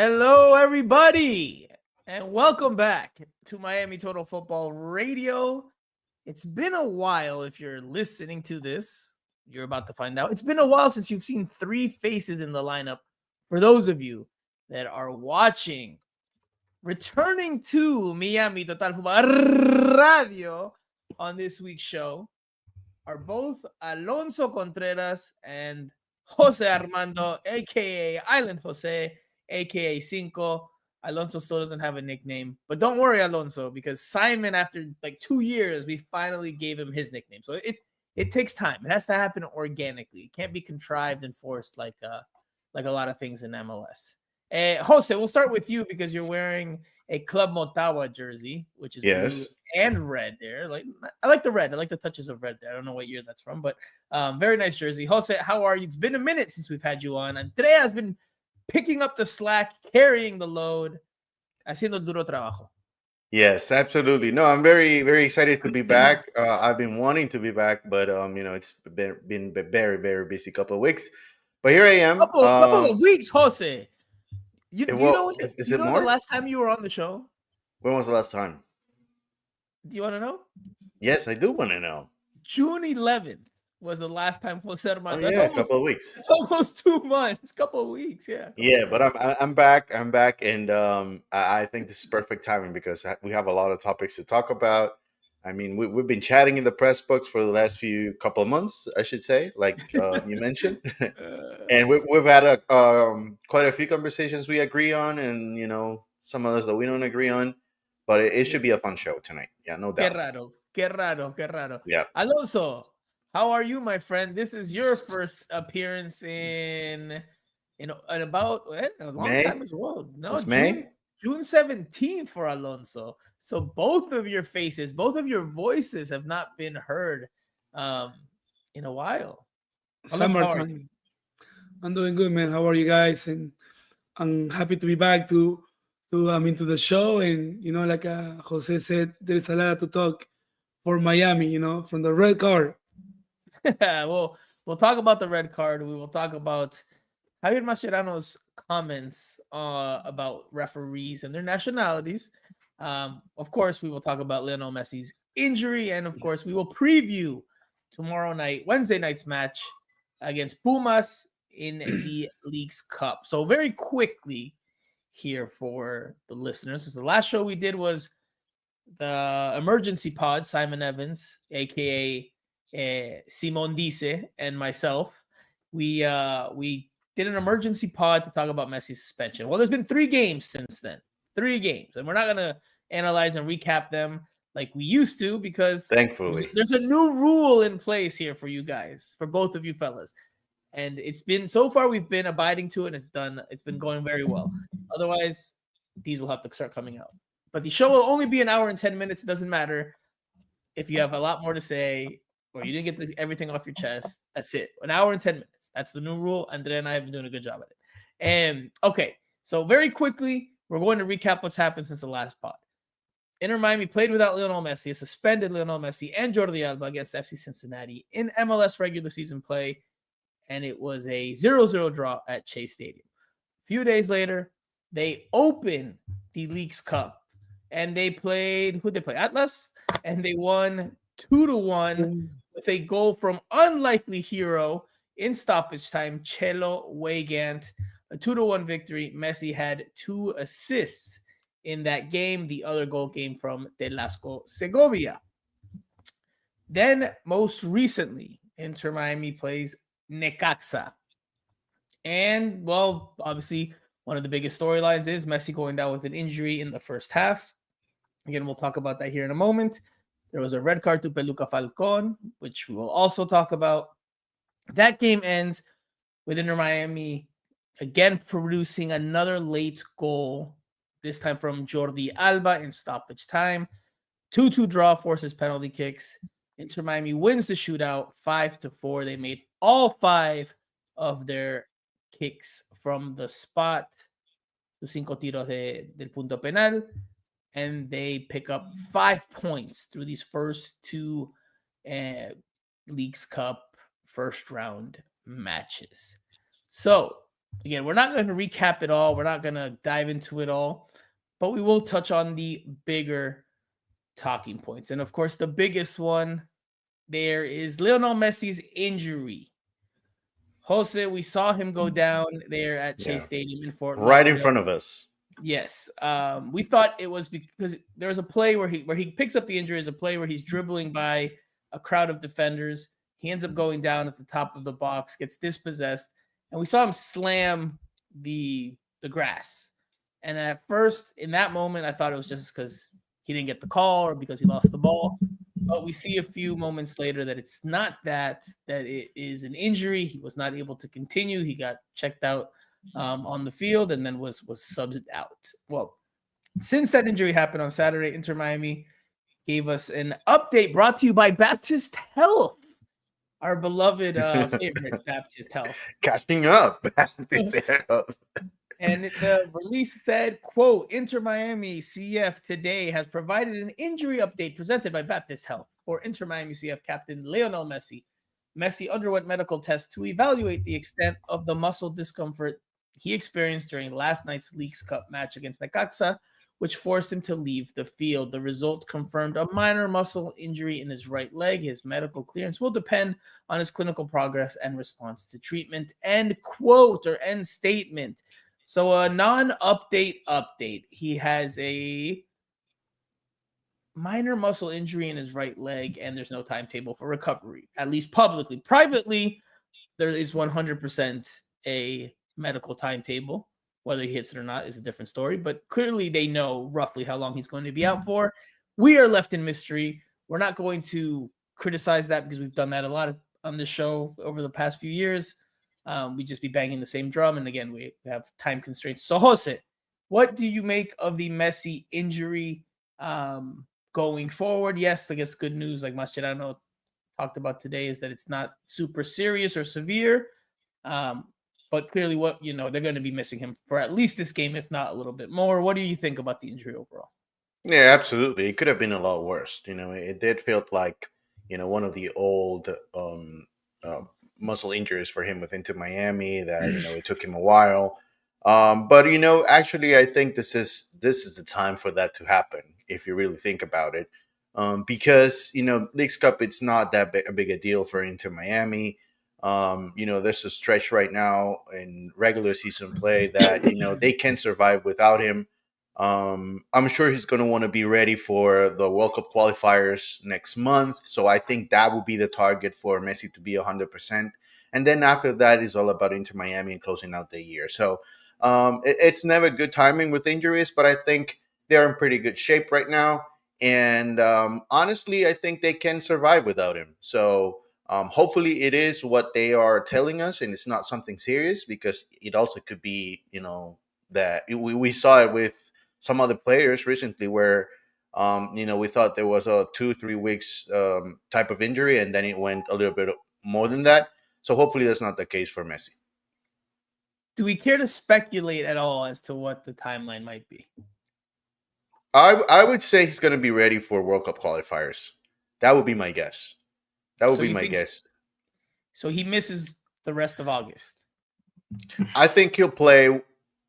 Hello, everybody, and welcome back to Miami Total Football Radio. It's been a while if you're listening to this. You're about to find out. It's been a while since you've seen three faces in the lineup. For those of you that are watching, returning to Miami Total Football Radio on this week's show are both Alonso Contreras and Jose Armando, a.k.a. Island Jose, a.k.a. Cinco. Alonso still doesn't have a nickname. But don't worry, Alonso, because Simon, after like 2 years, we finally gave him his nickname. So it takes time. It has to happen organically. It can't be contrived and forced like a lot of things in MLS. Jose, we'll start with you because you're wearing a Club Motagua jersey, which is blue and red there. I like the red. I like the touches of red there. I don't know what year that's from, but very nice jersey. Jose, how are you? It's been a minute since we've had you on. Andrea has been picking up the slack, carrying the load, haciendo el duro trabajo. Yes, absolutely. No, I'm very, very excited to be back. I've been wanting to be back, but it's been very, very busy couple of weeks. But here I am. Couple of weeks, Jose. You know is you it know more? the last time you were on the show? When was the last time? Do you want to know? Yes, I do want to know. June 11th was the last time Jose Armando. Oh, yeah, a couple of weeks. It's almost 2 months. Couple of weeks, yeah. Yeah, but I'm back. I'm back, and I think this is perfect timing because we have a lot of topics to talk about. I mean, we've been chatting in the press box for the last couple of months, I should say, like you mentioned, and we've had quite a few conversations we agree on, and some others that we don't agree on. But it should be a fun show tonight. Yeah, no doubt. Qué raro. Yeah. Alonso, how are you, my friend? This is your first appearance in about a long time as well. No, it's May. June 17th for Alonso. So both of your faces, both of your voices have not been heard in a while. Summertime. I'm doing good, man. How are you guys? And I'm happy to be back to the show. And like Jose said, there's a lot to talk for Miami. From the red card. Well, we'll talk about the red card. We will talk about Javier Mascherano's comments about referees and their nationalities. Of course, we will talk about Lionel Messi's injury, and of course, we will preview Wednesday night's match against Pumas in the League's Cup. So very quickly here for the listeners, because the last show we did was the emergency pod, Simon Evans, aka Simon Dice, and myself. We did an emergency pod to talk about Messi's suspension. Well, there's been 3 games since then. 3 games. And we're not going to analyze and recap them like we used to because thankfully there's a new rule in place here for you guys, for both of you fellas. And it's been, so far we've been abiding to it, and it's done. It's been going very well. Otherwise, these will have to start coming out. But the show will only be an hour and 10 minutes. It doesn't matter if you have a lot more to say or you didn't get everything off your chest. That's it. An hour and 10 minutes. That's the new rule. Andrea and I have been doing a good job at it. And okay, so very quickly, we're going to recap what's happened since the last pod. Inter Miami played without Lionel Messi, suspended Lionel Messi and Jordi Alba against FC Cincinnati in MLS regular season play, and it was a 0-0 draw at Chase Stadium. A few days later, they opened the League's Cup, and they played, Atlas, and they won 2-1 with a goal from unlikely hero in stoppage time, Chelo Weigand. A 2-1 victory. Messi had 2 assists in that game. The other goal came from Velasco Segovia. Then, most recently, Inter Miami plays Necaxa. And, well, obviously, one of the biggest storylines is Messi going down with an injury in the first half. Again, we'll talk about that here in a moment. There was a red card to Peluca Falcon, which we will also talk about. That game ends with Inter Miami again producing another late goal, this time from Jordi Alba in stoppage time. 2-2 draw forces penalty kicks. Inter Miami wins the shootout 5-4. They made all 5 of their kicks from the spot. Sus 5 tiros del punto penal. And they pick up 5 points through these first 2 League's Cup first round matches. So again, we're not going to recap it all. We're not going to dive into it all, but we will touch on the bigger talking points. And of course, the biggest one there is Lionel Messi's injury. Jose, we saw him go down there at Chase Stadium in Fort Lauderdale. Right in front of us. Yes. We thought it was because there was a play where he picks up the injury, is a play where he's dribbling by a crowd of defenders. He ends up going down at the top of the box, gets dispossessed, and we saw him slam the grass. And at first, in that moment, I thought it was just because he didn't get the call or because he lost the ball. But we see a few moments later that it's not that it is an injury. He was not able to continue. He got checked out on the field and then was subbed out. Well, since that injury happened on Saturday, Inter Miami gave us an update brought to you by Baptist Health, our beloved favorite Baptist Health. Catching up. Baptist Health. And the release said, quote, Inter Miami CF today has provided an injury update presented by Baptist Health for Inter Miami CF captain Lionel Messi. Messi underwent medical tests to evaluate the extent of the muscle discomfort he experienced during last night's Leagues Cup match against Necaxa, which forced him to leave the field. The result confirmed a minor muscle injury in his right leg. His medical clearance will depend on his clinical progress and response to treatment. End quote or end statement. So a non-update update. He has a minor muscle injury in his right leg, and there's no timetable for recovery, at least publicly. Privately, there is 100% a medical timetable. Whether he hits it or not is a different story, but clearly they know roughly how long he's going to be out for. We are left in mystery. We're not going to criticize that because we've done that a lot on this show over the past few years. We just be banging the same drum. And again, we have time constraints. So Jose, what do you make of the Messi injury going forward? Yes, I guess good news, like Mascherano talked about today, is that it's not super serious or severe. But clearly they're going to be missing him for at least this game, if not a little bit more. What do you think about the injury overall? Yeah, absolutely. It could have been a lot worse. It did feel like, one of the old muscle injuries for him with Inter Miami that, it took him a while. But, actually, I think this is the time for that to happen, if you really think about it. Because, Leagues Cup, it's not that big a deal for Inter Miami. There's a stretch right now in regular season play that, they can survive without him. I'm sure he's going to want to be ready for the World Cup qualifiers next month. So I think that will be the target for Messi to be 100%. And then after that is all about Inter Miami and closing out the year. So it's never good timing with injuries, but I think they're in pretty good shape right now. And honestly, I think they can survive without him. So hopefully it is what they are telling us and it's not something serious, because it also could be, that we saw it with some other players recently where, we thought there was a 2-3 weeks type of injury and then it went a little bit more than that. So hopefully that's not the case for Messi. Do we care to speculate at all as to what the timeline might be? I would say he's going to be ready for World Cup qualifiers. That would be my guess. That would be my guess. So he misses the rest of August. I think he'll play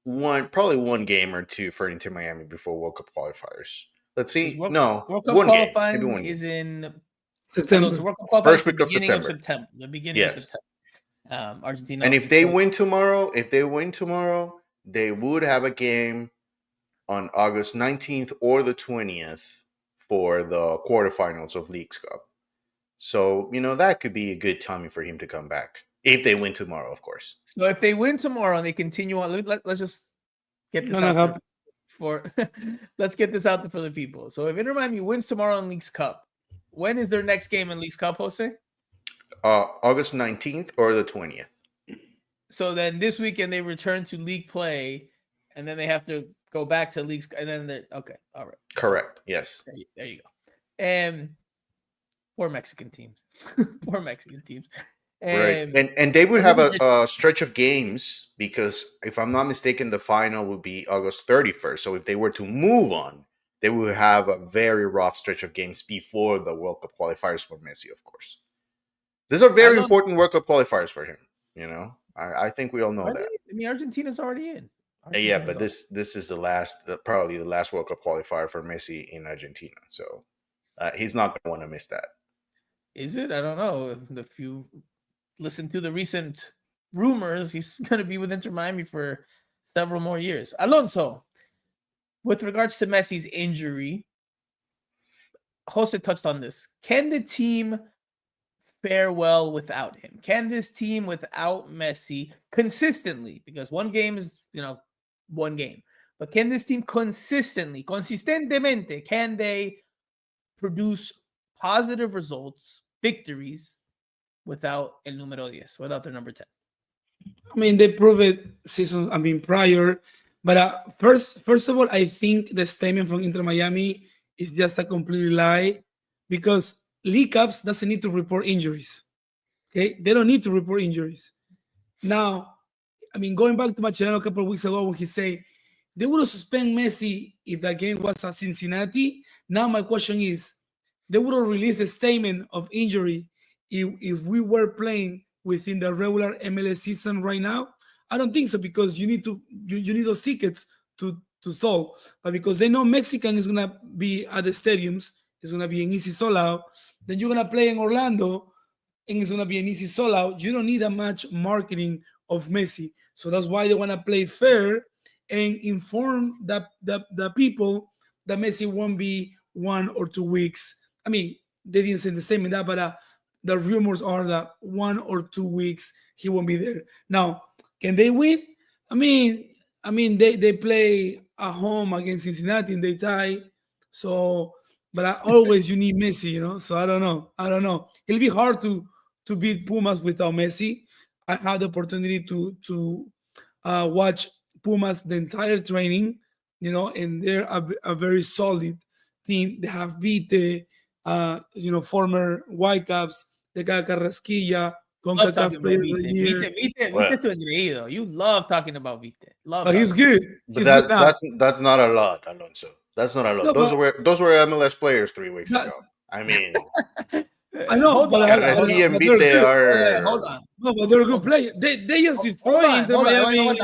probably one game or two for Inter Miami before World Cup qualifiers. Let's see. World Cup one qualifying game. Is in September. First week of September. The beginning of September. Argentina. And if they win tomorrow, they would have a game on August 19th or the 20th for the quarterfinals of Leagues Cup. So, that could be a good timing for him to come back. If they win tomorrow, of course. So if they win tomorrow and they continue on, let's just get this out let's get this out there for the people. So if Inter Miami wins tomorrow in Leagues Cup, when is their next game in Leagues Cup, Jose? August 19th or the 20th. So then this weekend they return to league play, and then they have to go back to leagues, and then they're okay. All right. Correct. Yes. There you go. And poor Mexican teams. Right. And they would have a stretch of games because, if I'm not mistaken, the final would be August 31st. So if they were to move on, they would have a very rough stretch of games before the World Cup qualifiers for Messi, of course. These are very important World Cup qualifiers for him. I think we all know that. I mean, Argentina's already in. Yeah, but this is the last, probably the last World Cup qualifier for Messi in Argentina. So he's not going to want to miss that. Is it? I don't know. If you listen to the recent rumors, he's going to be with Inter Miami for several more years. Alonso, with regards to Messi's injury, Jose touched on this. Can the team fare well without him? Can this team without Messi consistently, because one game is, one game, but can this team consistentemente, can they produce positive results, victories without el número 10, without their number 10? I mean, they proved it seasons, prior. But first of all, I think the statement from Inter Miami is just a complete lie, because League Cups doesn't need to report injuries. Okay, they don't need to report injuries. Now, going back to Mascherano a couple of weeks ago when he said they would have suspended Messi if that game was at Cincinnati. Now my question is, they would have released a statement of injury if we were playing within the regular MLS season right now? I don't think so, because you need those tickets to solve. But because they know Mexican is gonna be at the stadiums, it's gonna be an easy sold out. Then you're gonna play in Orlando, and it's gonna be an easy sold out. You don't need that much marketing of Messi, so that's why they wanna play fair and inform the people that Messi won't be 1 or 2 weeks. They didn't say the same in that, but the rumors are that 1 or 2 weeks he won't be there. Now, can they win? They play at home against Cincinnati and they tie. So, but always you need Messi, So I don't know. It'll be hard to beat Pumas without Messi. I had the opportunity to watch Pumas the entire training, and they're a very solid team. They have beat the former Whitecaps, the Carrasquilla, CONCACAF Player of the Year. Vite tu engreído. You love talking about Vite. But he's good. But that's not a lot, Alonso. That's not a lot. No, those were MLS players 3 weeks ago. I know, Carrasquilla and Vite are. Hold on. No, but they're a good player. They just destroyed Miami,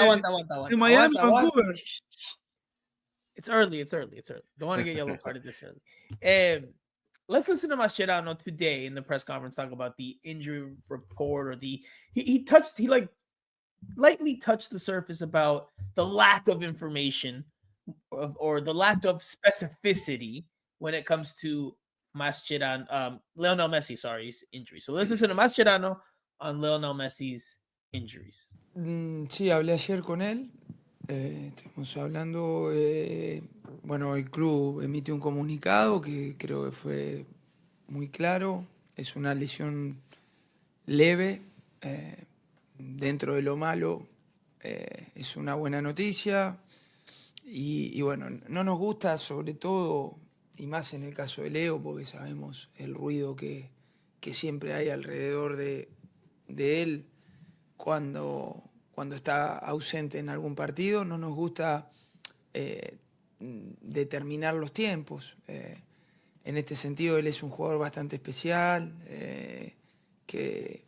Vancouver. It's early. Don't want to get yellow carded this early. Let's listen to Mascherano today in the press conference talk about the injury report, or he lightly touched the surface about the lack of information or the lack of specificity when it comes to Lionel Messi's injury. So let's listen to Mascherano on Lionel Messi's injuries. Sí, hablé ayer con él. Estamos hablando, bueno, el club emitió un comunicado que creo que fue muy claro. Es una lesión leve, dentro de lo malo, es una buena noticia. Y bueno, no nos gusta, sobre todo, y más en el caso de Leo, porque sabemos el ruido que siempre hay alrededor de él cuando está ausente en algún partido. No nos gusta determinar los tiempos. En este sentido, él es un jugador bastante especial, que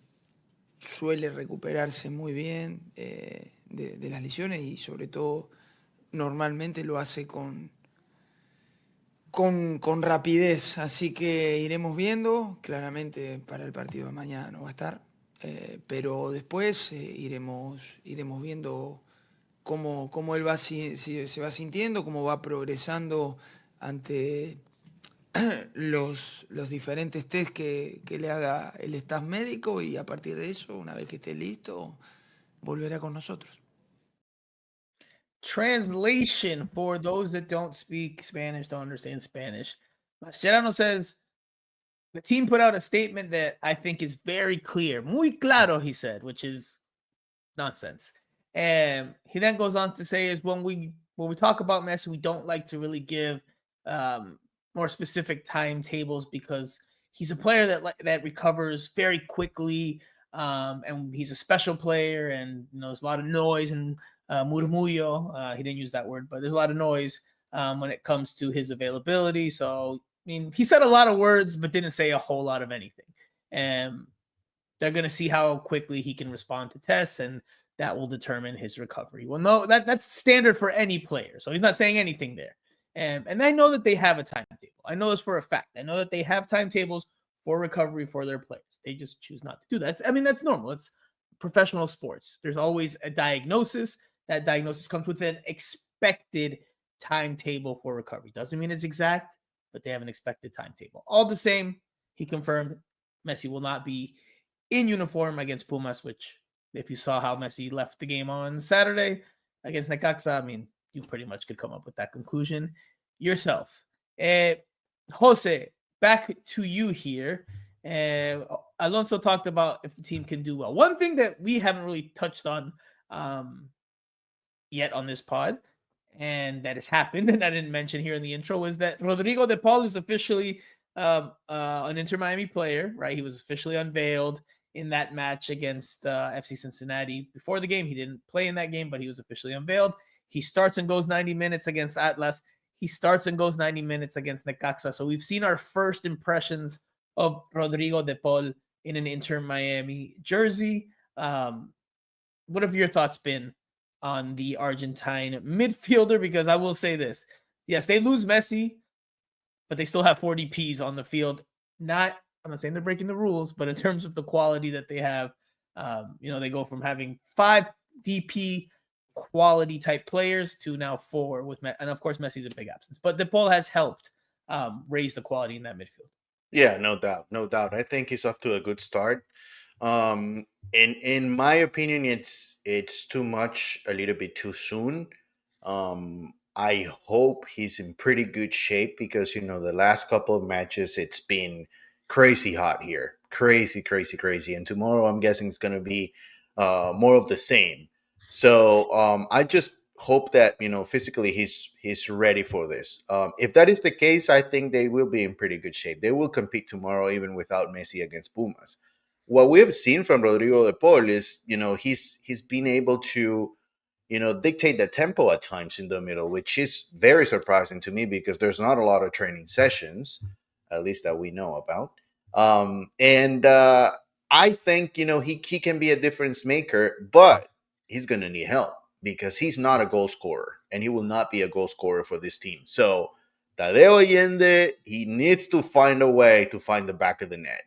suele recuperarse muy bien de las lesiones, y sobre todo normalmente lo hace con rapidez. Así que iremos viendo. Claramente para el partido de mañana no va a estar. Pero después iremos viendo cómo él se va sintiendo, cómo va progresando ante los diferentes test que le haga el staff médico, y a partir de eso, una vez que esté listo, volverá con nosotros. Translation for those that don't speak Spanish, don't understand Spanish. Mascherano says the team put out a statement that I think is very clear. Muy claro, he said, which is nonsense. And he then goes on to say is when we talk about Messi, we don't like to really give more specific timetables, because he's a player that recovers very quickly, and he's a special player, and there's a lot of noise and murmullo. He didn't use that word, but there's a lot of noise when it comes to his availability. So he said a lot of words, but didn't say a whole lot of anything. And they're going to see how quickly he can respond to tests, and that will determine his recovery. Well, no, that's standard for any player. So he's not saying anything there. And I know that they have a timetable. I know this for a fact. I know that they have timetables for recovery for their players. They just choose not to do that. That's normal. It's professional sports. There's always a diagnosis. That diagnosis comes with an expected timetable for recovery. Doesn't mean it's exact, but they have an expected timetable. All the same, he confirmed Messi will not be in uniform against Pumas, which if you saw how Messi left the game on Saturday against Necaxa, you pretty much could come up with that conclusion yourself. Jose, back to you here. Alonso talked about if the team can do well. One thing that we haven't really touched on yet on this pod, and that has happened, and I didn't mention here in the intro, is that Rodrigo de Paul is officially an Inter Miami player, right? He was officially unveiled in that match against FC Cincinnati. Before the game, he didn't play in that game, but he was officially unveiled. He starts and goes 90 minutes against Atlas. He starts and goes 90 minutes against Necaxa. So we've seen our first impressions of Rodrigo de Paul in an Inter Miami jersey. What have your thoughts been on the Argentine midfielder? Because I will say this. Yes, they lose Messi, but they still have 40 Ps on the field. I'm not saying they're breaking the rules, but in terms of the quality that they have, they go from having 5 DP quality type players to now 4 with and of course Messi's a big absence, but De Paul has helped raise the quality in that midfield. Yeah, no doubt. I think he's off to a good start. In my opinion, it's too much, a little bit too soon. I hope he's in pretty good shape because the last couple of matches it's been crazy hot here, crazy, and tomorrow I'm guessing it's gonna be more of the same. So I just hope that physically he's ready for this. If that is the case, I think they will be in pretty good shape. They will compete tomorrow even without Messi against Pumas. What we have seen from Rodrigo de Paul is he's been able to dictate the tempo at times in the middle, which is very surprising to me because there's not a lot of training sessions, at least that we know about. And I think he can be a difference maker, but he's going to need help because he's not a goal scorer and he will not be a goal scorer for this team. So Tadeo Allende, he needs to find a way to find the back of the net.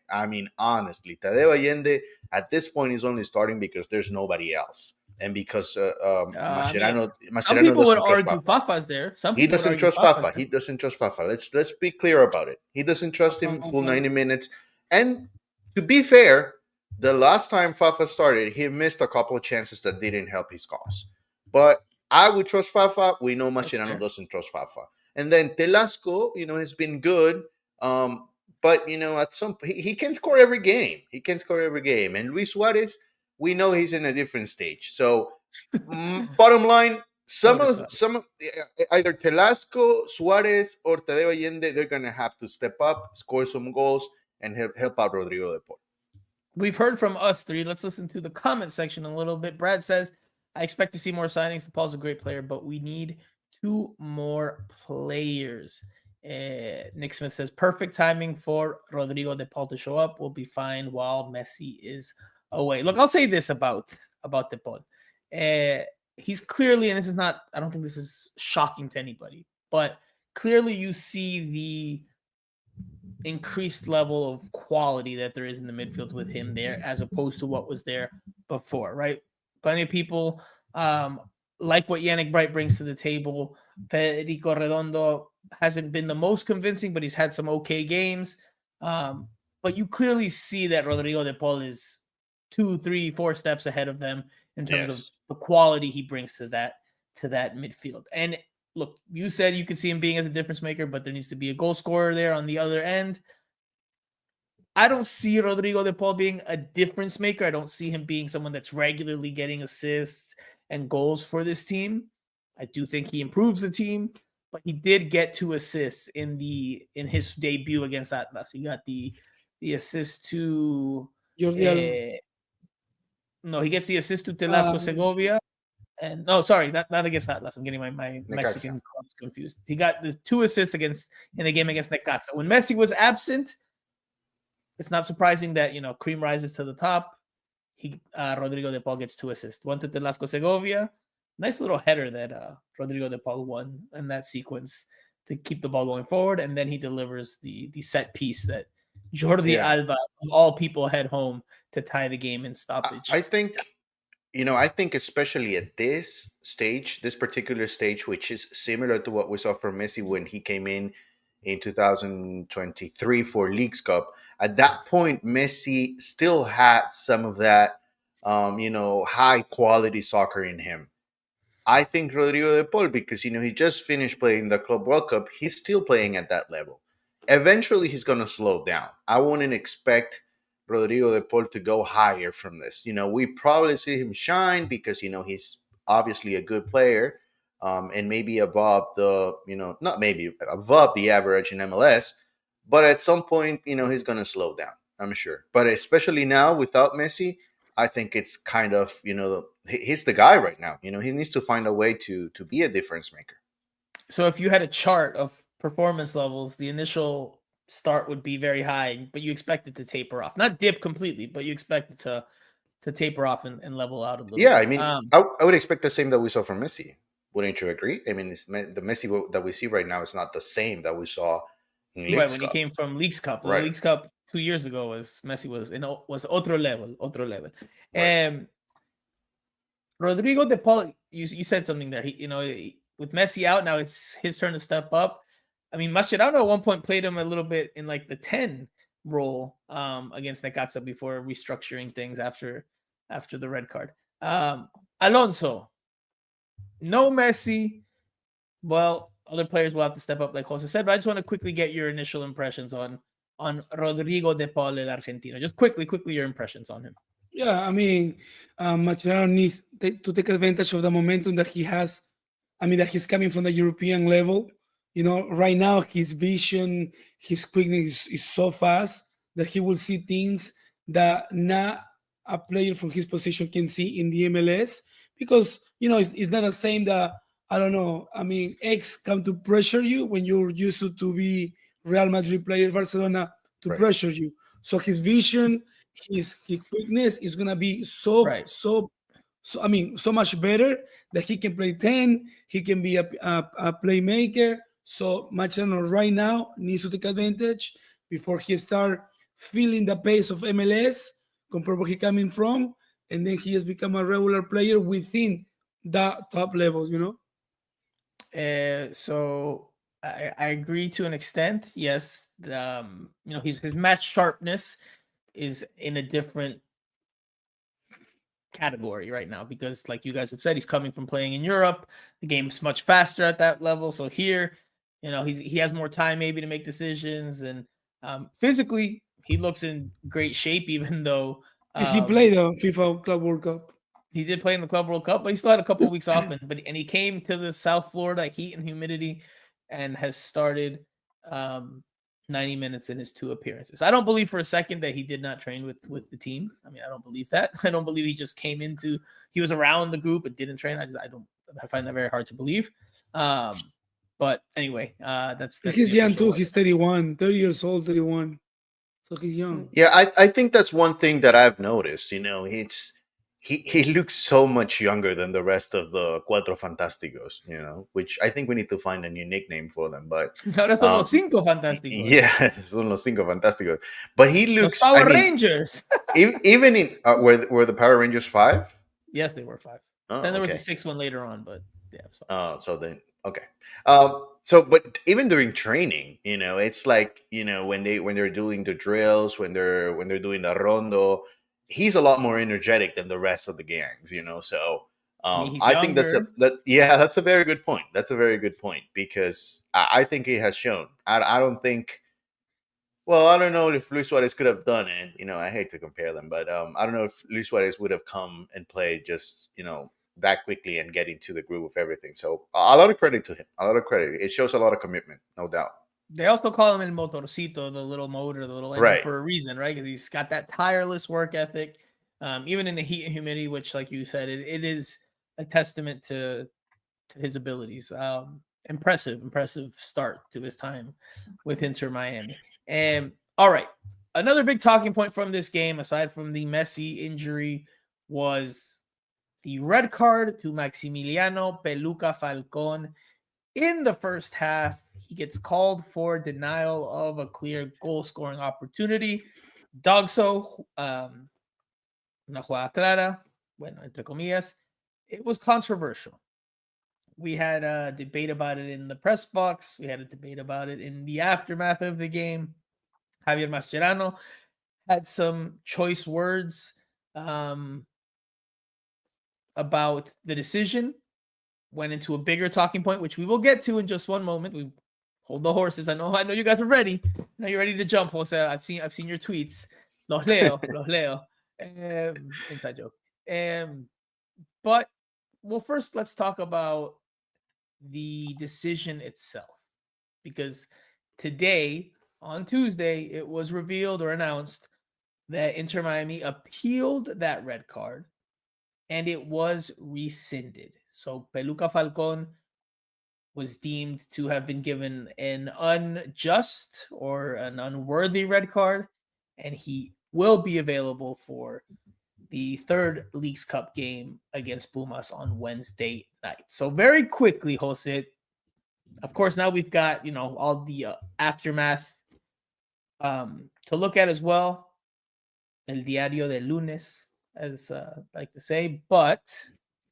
Honestly, Tadeo Allende at this point is only starting because there's nobody else. And because Mascherano some people would doesn't trust argue Fafa. Fafa's there. He doesn't trust Fafa. He doesn't trust Fafa. Let's be clear about it. He doesn't trust him full 90 minutes. And to be fair, the last time Fafa started, he missed a couple of chances that didn't help his cause. But I would trust Fafa. We know Mascherano doesn't trust Fafa. And then Telasco, has been good. But at some he can score every game. And Luis Suarez, we know he's in a different stage. So bottom line, some either Telasco, Suarez, or Tadeo Allende, they're gonna have to step up, score some goals, and help out Rodrigo de Paul. We've heard from us 3. Let's listen to the comment section a little bit. Brad says, I expect to see more signings. De Paul's a great player, but we need 2 more players. Nick Smith says, perfect timing for Rodrigo de Paul to show up. We'll be fine while Messi is away. Look, I'll say this about De Paul. He's clearly, and this is not, I don't think this is shocking to anybody, but clearly you see the increased level of quality that there is in the midfield with him there as opposed to what was there before, right? Plenty of people like what Yannick Bright brings to the table. Federico Redondo hasn't been the most convincing, but he's had some okay games. But you clearly see that Rodrigo de Paul is 2, 3, 4 steps ahead of them in terms of the quality he brings to that midfield. And look, you said you could see him being as a difference maker, but there needs to be a goal scorer there on the other end. I don't see Rodrigo de Paul being a difference maker. I don't see him being someone that's regularly getting assists and goals for this team. I do think he improves the team, but he did get 2 assists in his debut against Atlas. He got the assist to he gets the assist to Telasco Segovia. And not against Atlas. I'm getting my Mexican clubs confused. He got the 2 assists in the game against Necaxa. When Messi was absent, it's not surprising that Cream rises to the top. Rodrigo de Paul gets 2 assists. One to Telasco Segovia. Nice little header that Rodrigo de Paul won in that sequence to keep the ball going forward. And then he delivers the set piece that Jordi Alba, of all people, head home to tie the game in stoppage. I think, I think especially at this stage, this particular stage, which is similar to what we saw from Messi when he came in 2023 for Leagues Cup. At that point, Messi still had some of that, high quality soccer in him. I think Rodrigo de Paul, because he just finished playing the Club World Cup, he's still playing at that level. Eventually, he's going to slow down. I wouldn't expect Rodrigo de Paul to go higher from this. We probably see him shine because he's obviously a good player, and maybe above the not maybe above the average in MLS. But at some point, he's going to slow down, I'm sure. But especially now without Messi, I think it's kind of, he's the guy right now. He needs to find a way to be a difference maker. So if you had a chart of performance levels, the initial start would be very high, but you expect it to taper off. Not dip completely, but you expect it to taper off and level out a little bit. Yeah, I mean, I would expect the same that we saw from Messi. Wouldn't you agree? I mean, the Messi that we see right now is not the same that we saw in Leagues right, Cup. when he came from Leagues Cup. Right. The Leagues Cup 2 years ago Messi was otro level. Right. Rodrigo de Paul, you said something there. He, with Messi out now, it's his turn to step up. I mean, Mascherano at one point played him a little bit in like the 10 role against Necaxa before restructuring things after the red card. Alonso, no Messi. Well, other players will have to step up, like Jose said. But I just want to quickly get your initial impressions on Rodrigo de Paul, el Argentino. Just quickly your impressions on him. Yeah, I mean, Mascherano needs to take advantage of the momentum that he has. I mean, that he's coming from the European level. Right now, his vision, his quickness is so fast that he will see things that not a player from his position can see in the MLS. Because, it's not the same that, I don't know, I mean, X come to pressure you when you're used to be Real Madrid player, Barcelona to Right. pressure you. So his vision, his quickness is gonna be so much better that he can play 10. He can be a playmaker. So Mascherano right now needs to take advantage before he start feeling the pace of MLS compared where he coming from, and then he has become a regular player within that top level. So I agree to an extent. Yes, his match sharpness is in a different category right now because, like you guys have said, he's coming from playing in Europe. The game's much faster at that level. So here, he has more time maybe to make decisions, and physically he looks in great shape. Even though he played the FIFA Club World Cup. He did play in the Club World Cup, but he still had a couple of weeks off. And he came to the South Florida heat and humidity and has started 90 minutes in his 2 appearances. I don't believe for a second that he did not train with the team. I mean, I don't believe that. I don't believe he just came he was around the group but didn't train. I find that very hard to believe. But anyway, that's he's young too. He's 30 years old, 31. So he's young. Yeah, I think that's one thing that I've noticed. He looks so much younger than the rest of the Cuatro Fantásticos, which I think we need to find a new nickname for them. But ahora son los Cinco Fantásticos. Yeah, son los Cinco Fantásticos. But he looks los Power Rangers. even in were the Power Rangers 5? Yes, they were 5. Then there was a 6th one later on, but yeah. It's fine. So then okay. But even during training, it's like when they're doing the drills, when they're doing the rondo. He's a lot more energetic than the rest of the gangs, So I think that's a very good point. That's a very good point because I think he has shown. I don't think. Well, I don't know if Luis Suarez could have done it. I hate to compare them, but I don't know if Luis Suarez would have come and played just that quickly and get into the groove of everything. So a lot of credit to him. A lot of credit. It shows a lot of commitment, no doubt. They also call him El Motorcito, the little motor, the little engine, for a reason, right? Because he's got that tireless work ethic, even in the heat and humidity, which, like you said, it is a testament to his abilities. Impressive start to his time with Inter Miami. And all right, another big talking point from this game, aside from the Messi injury, was the red card to Maximiliano Peluca Falcon in the first half. He gets called for denial of a clear goal-scoring opportunity. Dogso, una jugada clara, bueno, entre comillas. It was controversial. We had a debate about it in the press box. We had a debate about it in the aftermath of the game. Javier Mascherano had some choice words about the decision, went into a bigger talking point, which we will get to in just one moment. We hold the horses. I know you guys are ready. I know you're ready to jump, Jose. I've seen your tweets. Los leo. Inside joke. But well, first let's talk about the decision itself, because today, on Tuesday, it was revealed or announced that Inter Miami appealed that red card and it was rescinded. So Peluca Falcon was deemed to have been given an unjust or an unworthy red card, and he will be available for the third Leagues Cup game against Pumas on Wednesday night. So very quickly, Jose, of course, now we've got, all the aftermath to look at as well. El diario de lunes, as I like to say. But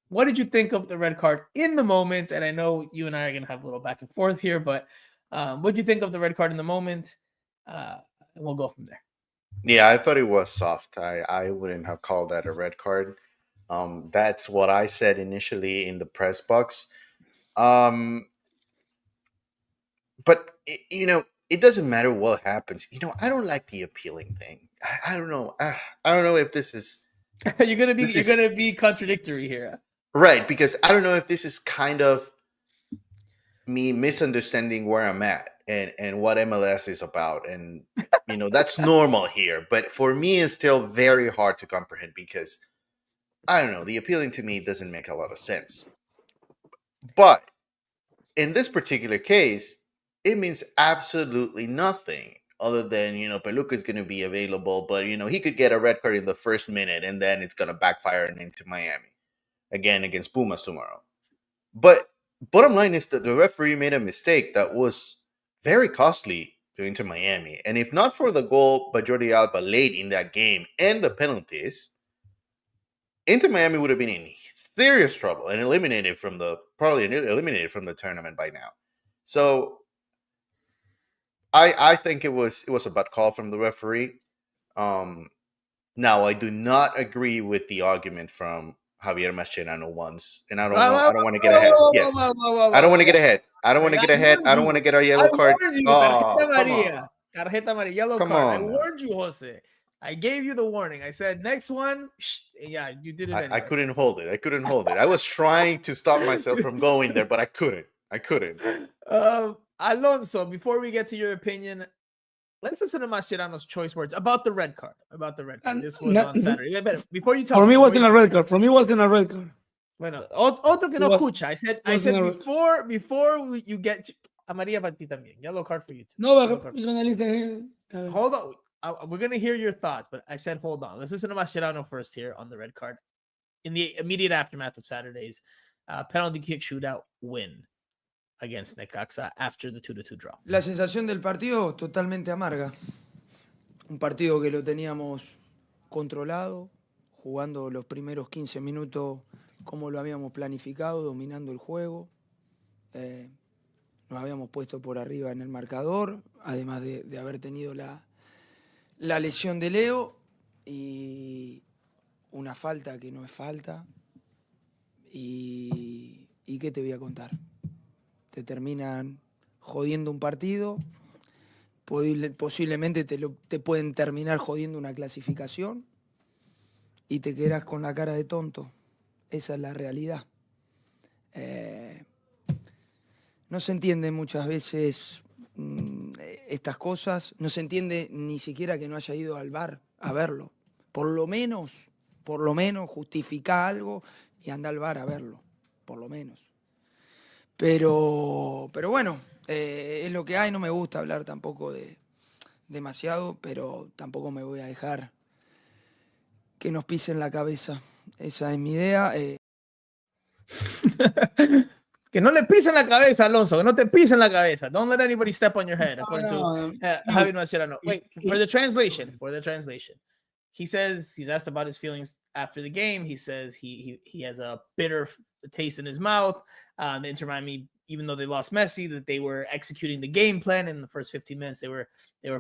what did you think of the red card in the moment? And I know you and I are going to have a little back and forth here, but what did you think of the red card in the moment? And we'll go from there. Yeah, I thought it was soft. I wouldn't have called that a red card. That's what I said initially in the press box. But it doesn't matter what happens. I don't like the appealing thing. I don't know. I don't know if this is. you're gonna be contradictory here, right? Because I don't know if this is kind of me misunderstanding where I'm at and what MLS is about, and that's normal here. But for me, it's still very hard to comprehend because I don't know. The appealing to me doesn't make a lot of sense. But in this particular case, it means absolutely nothing other than, Peluca is going to be available, but, he could get a red card in the first minute and then it's going to backfire into Miami again against Pumas tomorrow. But bottom line is that the referee made a mistake that was very costly to Inter Miami. And if not for the goal by Jordi Alba late in that game and the penalties, Inter Miami would have been in serious trouble and probably eliminated from the tournament by now. So I think it was a bad call from the referee. Now I do not agree with the argument from Javier Mascherano once, and I don't want to get ahead. Yes, I don't want to get ahead. I don't want to get ahead. I don't want to get a yellow card. Tarjeta amarilla, yellow card. I warned you, Jose. I gave you the warning. I said next one. Yeah, you did it. Anyway. I couldn't hold it. I was trying to stop myself from going there, but I couldn't. Alonso, before we get to your opinion, let's listen to Mascherano's choice words about the red card. This was on Saturday. Before you talk, for me, it wasn't a red card. Bueno, otro que no escucha. I said before you get amarilla para ti también. Yellow card for you too. No, hold on. We're gonna hear your thoughts, but I said hold on. Let's listen to Mascherano first here on the red card in the immediate aftermath of Saturday's penalty kick shootout win against Necaxa after the 2-2 draw. La sensación del partido totalmente amarga. Un partido que lo teníamos controlado, jugando los primeros 15 minutos como lo habíamos planificado, dominando el juego. Nos habíamos puesto por arriba en el marcador, además de haber tenido la lesión de Leo y una falta que no es falta. ¿Y qué te voy a contar? Te terminan jodiendo un partido, posiblemente te pueden terminar jodiendo una clasificación y te quedas con la cara de tonto. Esa es la realidad. No se entiende muchas veces estas cosas, no se entiende ni siquiera que no haya ido al VAR a verlo. Por lo menos justifica algo y anda al VAR a verlo, por lo menos. Pero bueno, es lo que hay. No me gusta hablar tampoco de demasiado, pero tampoco me voy a dejar que nos pisen la cabeza. Esa es mi idea. Que no le pisen la cabeza, Alonso. Que no te pisen la cabeza. Don't let anybody step on your head, according to Javier Mascherano. Wait, for the translation. He says he's asked about his feelings after the game. He says he has a bitter taste in his mouth. Inter Miami, even though they lost Messi, that they were executing the game plan in the first 15 minutes. They were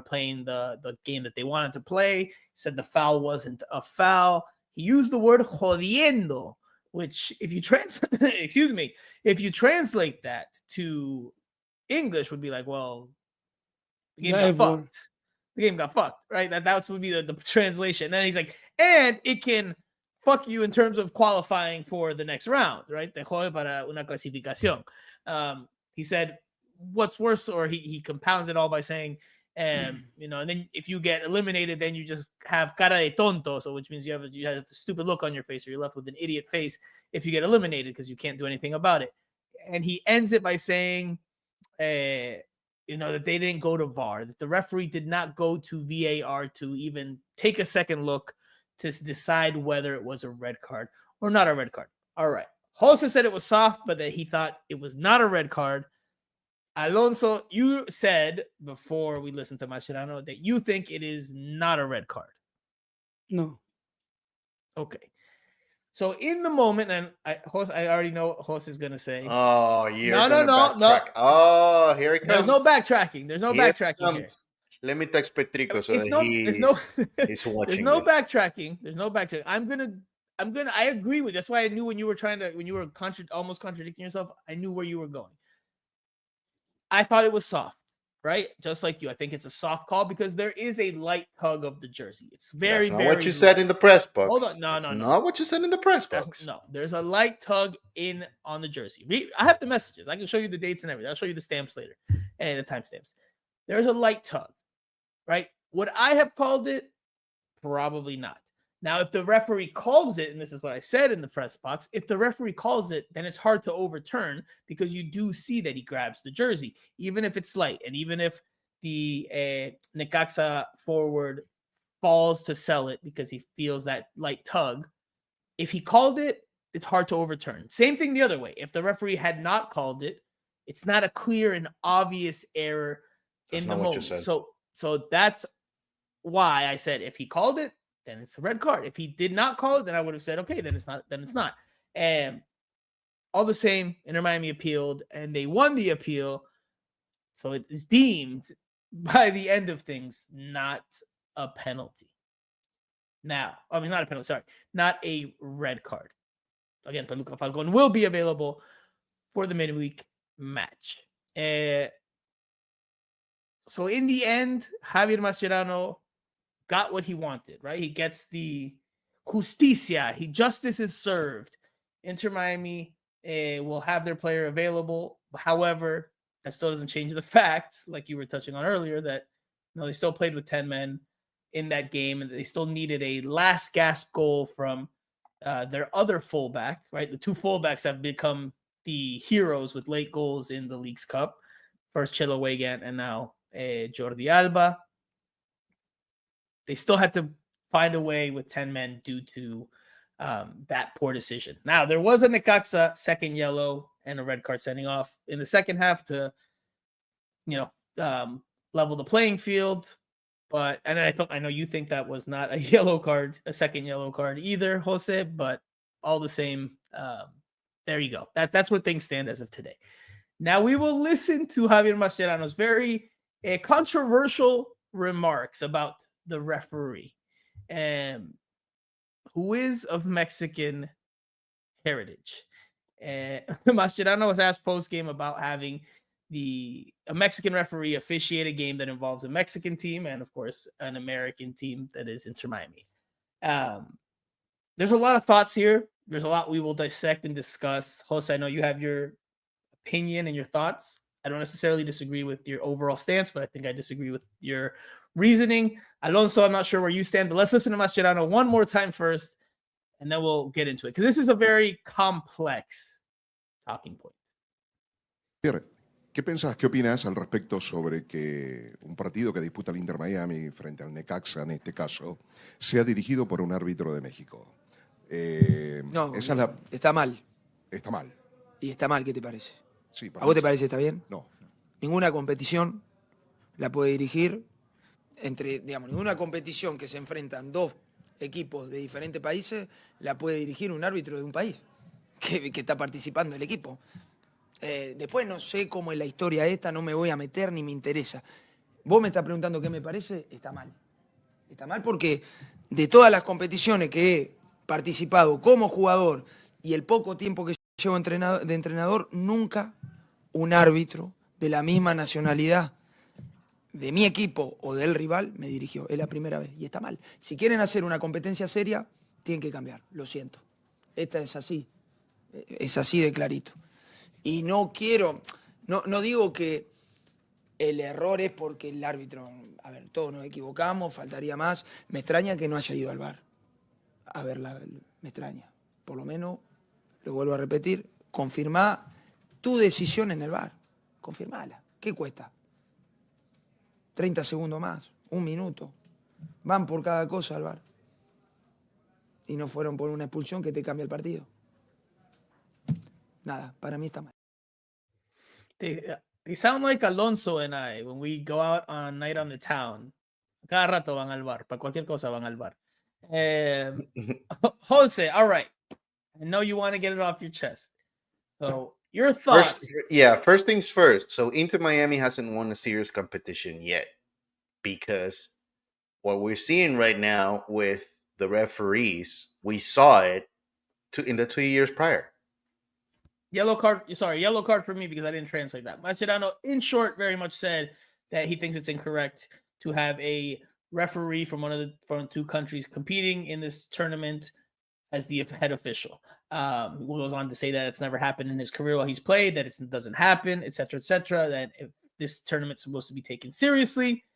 playing the game that they wanted to play. He said the foul wasn't a foul. He used the word jodiendo, which if you if you translate that to English would be like, well, the game got fucked. The game got fucked, right? That would be the translation. And then he's like, and it can fuck you in terms of qualifying for the next round, right? Te jode para una clasificación. He said, what's worse, or he compounds it all by saying, and then if you get eliminated, then you just have cara de tonto, so which means you have a stupid look on your face, or you're left with an idiot face if you get eliminated because you can't do anything about it. And he ends it by saying, that they didn't go to VAR, that the referee did not go to VAR to even take a second look to decide whether it was a red card or not a red card. All right. Jose said it was soft, but that he thought it was not a red card. Alonso, you said before we listened to Mascherano that you think it is not a red card. No. Okay. So in the moment, and I already know what Jose is going to say. Oh, you're no. Oh, here it comes. There's no backtracking. Here. Let me text Petrico so he's watching. There's no backtracking. I agree with you. That's why I knew when you were almost contradicting yourself, I knew where you were going. I thought it was soft, right? Just like you. I think it's a soft call because there is a light tug of the jersey. It's very, That's not what you said in the press box. Hold on. No. Not what you said in the press box. No, there's a light tug on the jersey. I have the messages. I can show you the dates and everything. I'll show you the stamps later and the timestamps. There's a light tug, right? Would I have called it? Probably not. Now, if the referee calls it, and this is what I said in the press box, if the referee calls it, then it's hard to overturn because you do see that he grabs the jersey, even if it's light, and even if the Necaxa forward falls to sell it because he feels that light tug. If he called it, it's hard to overturn. Same thing the other way. If the referee had not called it, it's not a clear and obvious error in the moment. So that's why I said if he called it, then it's a red card. If he did not call it, then I would have said, okay, then it's not. And all the same, Inter Miami appealed and they won the appeal. So it is deemed by the end of things not a penalty. Now, I mean, not a penalty, sorry, not a red card. Again, Toluca Falcon will be available for the midweek match. So in the end, Javier Mascherano got what he wanted, right? He gets the justicia. Justice is served. Inter Miami will have their player available. However, that still doesn't change the fact, like you were touching on earlier, that they still played with 10 men in that game, and they still needed a last gasp goal from their other fullback, right? The two fullbacks have become the heroes with late goals in the League's Cup. First Chelo Weigand and now Jordi Alba. They still had to find a way with 10 men due to that poor decision. Now, there was a Necaxa second yellow and a red card sending off in the second half to, level the playing field. But, and I know you think that was not a yellow card, a second yellow card either, Jose, but all the same, there you go. That's where things stand as of today. Now we will listen to Javier Mascherano's very controversial remarks about the referee, who is of Mexican heritage. Mascherano was asked post-game about having a Mexican referee officiate a game that involves a Mexican team and, of course, an American team that is Inter Miami. There's a lot of thoughts here. There's a lot we will dissect and discuss. Jose, I know you have your opinion and your thoughts. I don't necessarily disagree with your overall stance, but I think I disagree with your reasoning. Alonso, I'm not sure where you stand, but let's listen to Mascherano one more time first, and then we'll get into it, because this is a very complex talking point. ¿Qué pensás, qué opinás al respecto sobre que un partido que disputa el Inter Miami frente al Necaxa, en este caso, sea dirigido por un árbitro de México? No, Esa es la... está mal. Está mal. Y está mal, ¿qué te parece? Sí, ¿A vos te parece está bien? No. Ninguna competición la puede dirigir ninguna competición que se enfrentan dos equipos de diferentes países la puede dirigir un árbitro de un país que está participando el equipo. Después no sé cómo es la historia esta, no me voy a meter ni me interesa. Vos me estás preguntando qué me parece, está mal. Está mal porque de todas las competiciones que he participado como jugador y el poco tiempo que llevo de entrenador, nunca un árbitro de la misma nacionalidad de mi equipo o del rival me dirigió. Es la primera vez y está mal. Si quieren hacer una competencia seria, tienen que cambiar. Lo siento. Esta es así de clarito. Y no quiero, no digo que el error es porque el árbitro, a ver, todos nos equivocamos, faltaría más. Me extraña que no haya ido al VAR. A ver, me extraña. Por lo menos, lo vuelvo a repetir, confirmá tu decisión en el VAR. Confirmala. ¿Qué cuesta? 30 segundos más, 1 minuto. Van por cada cosa al VAR. Y no fueron por una expulsión que te cambia el partido. Nada, para mí está mal. They sound like Alonso and I when we go out on Night on the Town. Cada rato van al bar. Para cualquier cosa van al bar. Jose, all right. I know you want to get it off your chest. So, your thoughts. First things first. So, Inter Miami hasn't won a serious competition yet because what we're seeing right now with the referees, we saw it in the 2 years prior. Yellow card for me because I didn't translate that. Mascherano, in short, very much said that he thinks it's incorrect to have a referee from from two countries competing in this tournament as the head official. He goes on to say that it's never happened in his career while he's played, that it doesn't happen, etc., that if this tournament's supposed to be taken seriously,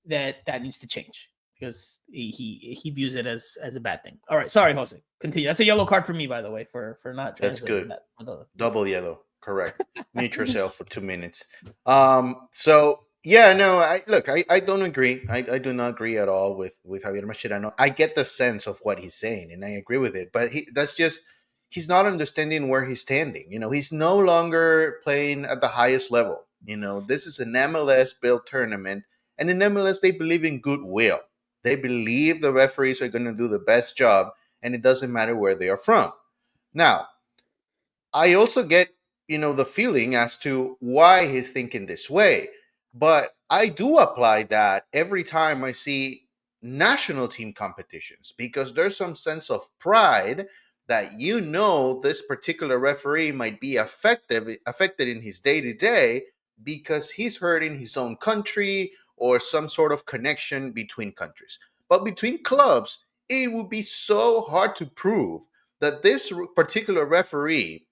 that needs to change because he views it as a bad thing. All right, sorry, Jose. Continue. That's a yellow card for me, by the way, for not translating. That's good. That. Double yellow, correct. Mute yourself for 2 minutes. So yeah, no, I don't agree. I do not agree at all with Javier Mascherano. I get the sense of what he's saying, and I agree with it. But he's not understanding where he's standing. He's no longer playing at the highest level. This is an MLS-built tournament, and in MLS they believe in goodwill. They believe the referees are going to do the best job, and it doesn't matter where they are from. Now, I also get, the feeling as to why he's thinking this way. But I do apply that every time I see national team competitions because there's some sense of pride that this particular referee might be affected in his day-to-day because he's hurting his own country or some sort of connection between countries. But between clubs, it would be so hard to prove that this particular referee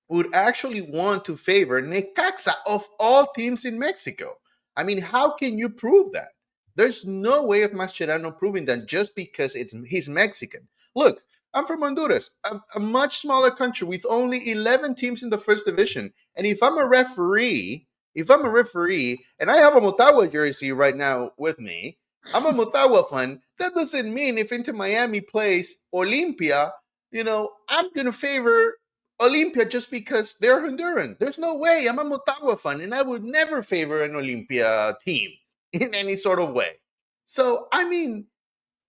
would actually want to favor Necaxa of all teams in Mexico. I mean, how can you prove that? There's no way of Mascherano proving that just because he's Mexican. Look, I'm from Honduras, a much smaller country with only 11 teams in the first division. And if I'm a referee, and I have a Motagua jersey right now with me, I'm a Motagua fan. That doesn't mean if Inter Miami plays Olimpia, I'm going to favor Olimpia just because they're Honduran. There's no way. I'm a Motagua fan, and I would never favor an Olimpia team in any sort of way. So, I mean,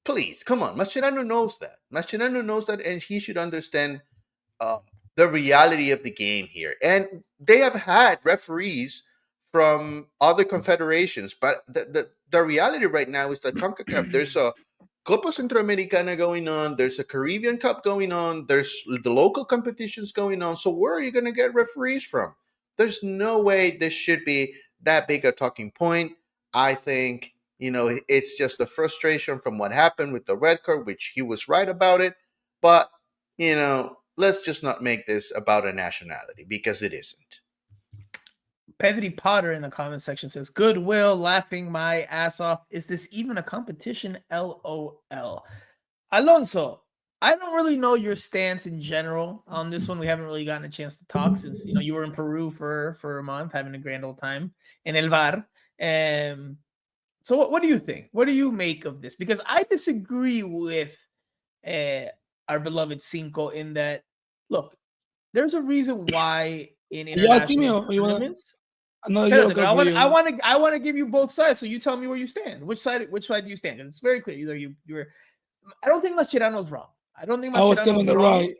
please, come on. Mascherano knows that. And he should understand the reality of the game here. And they have had referees from other confederations, but the reality right now is that CONCACAF, there's a Copa Centroamericana going on, there's a Caribbean Cup going on, there's the local competitions going on. So where are you going to get referees from? There's no way this should be that big a talking point. I think, it's just the frustration from what happened with the red card, which he was right about it. But, let's just not make this about a nationality because it isn't. Pedri Potter in the comment section says, goodwill, laughing my ass off. Is this even a competition? LOL. Alonso, I don't really know your stance in general on this one. We haven't really gotten a chance to talk since you were in Peru for a month, having a grand old time in El Var. So what do you think? What do you make of this? Because I disagree with our beloved Cinco in that. Look, there's a reason why in You asking me, international or you want tournaments. another Espérate, Euro but Cup for you? I want to give you both sides, so you tell me where you stand. Which side do you stand? And it's very clear. Either you're. I don't think Mascherano's wrong. I don't think I was still Mascherano's on the wrong. right.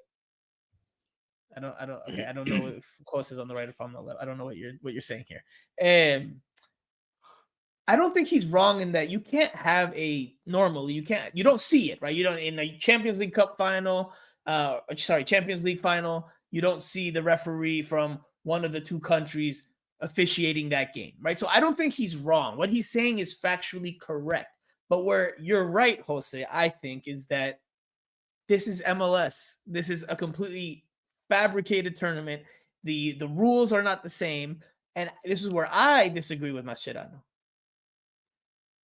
Okay. I don't know if Close is on the right or if I'm on the left. I don't know what you're saying here. And I don't think he's wrong in that you can't have you don't see it, right? You don't in a Champions League Cup final, Champions League final, you don't see the referee from one of the two countries officiating that game, right? So I don't think he's wrong. What he's saying is factually correct. But where you're right, Jose, I think, is that this is MLS. This is a completely fabricated tournament. The rules are not the same. And this is where I disagree with Mascherano.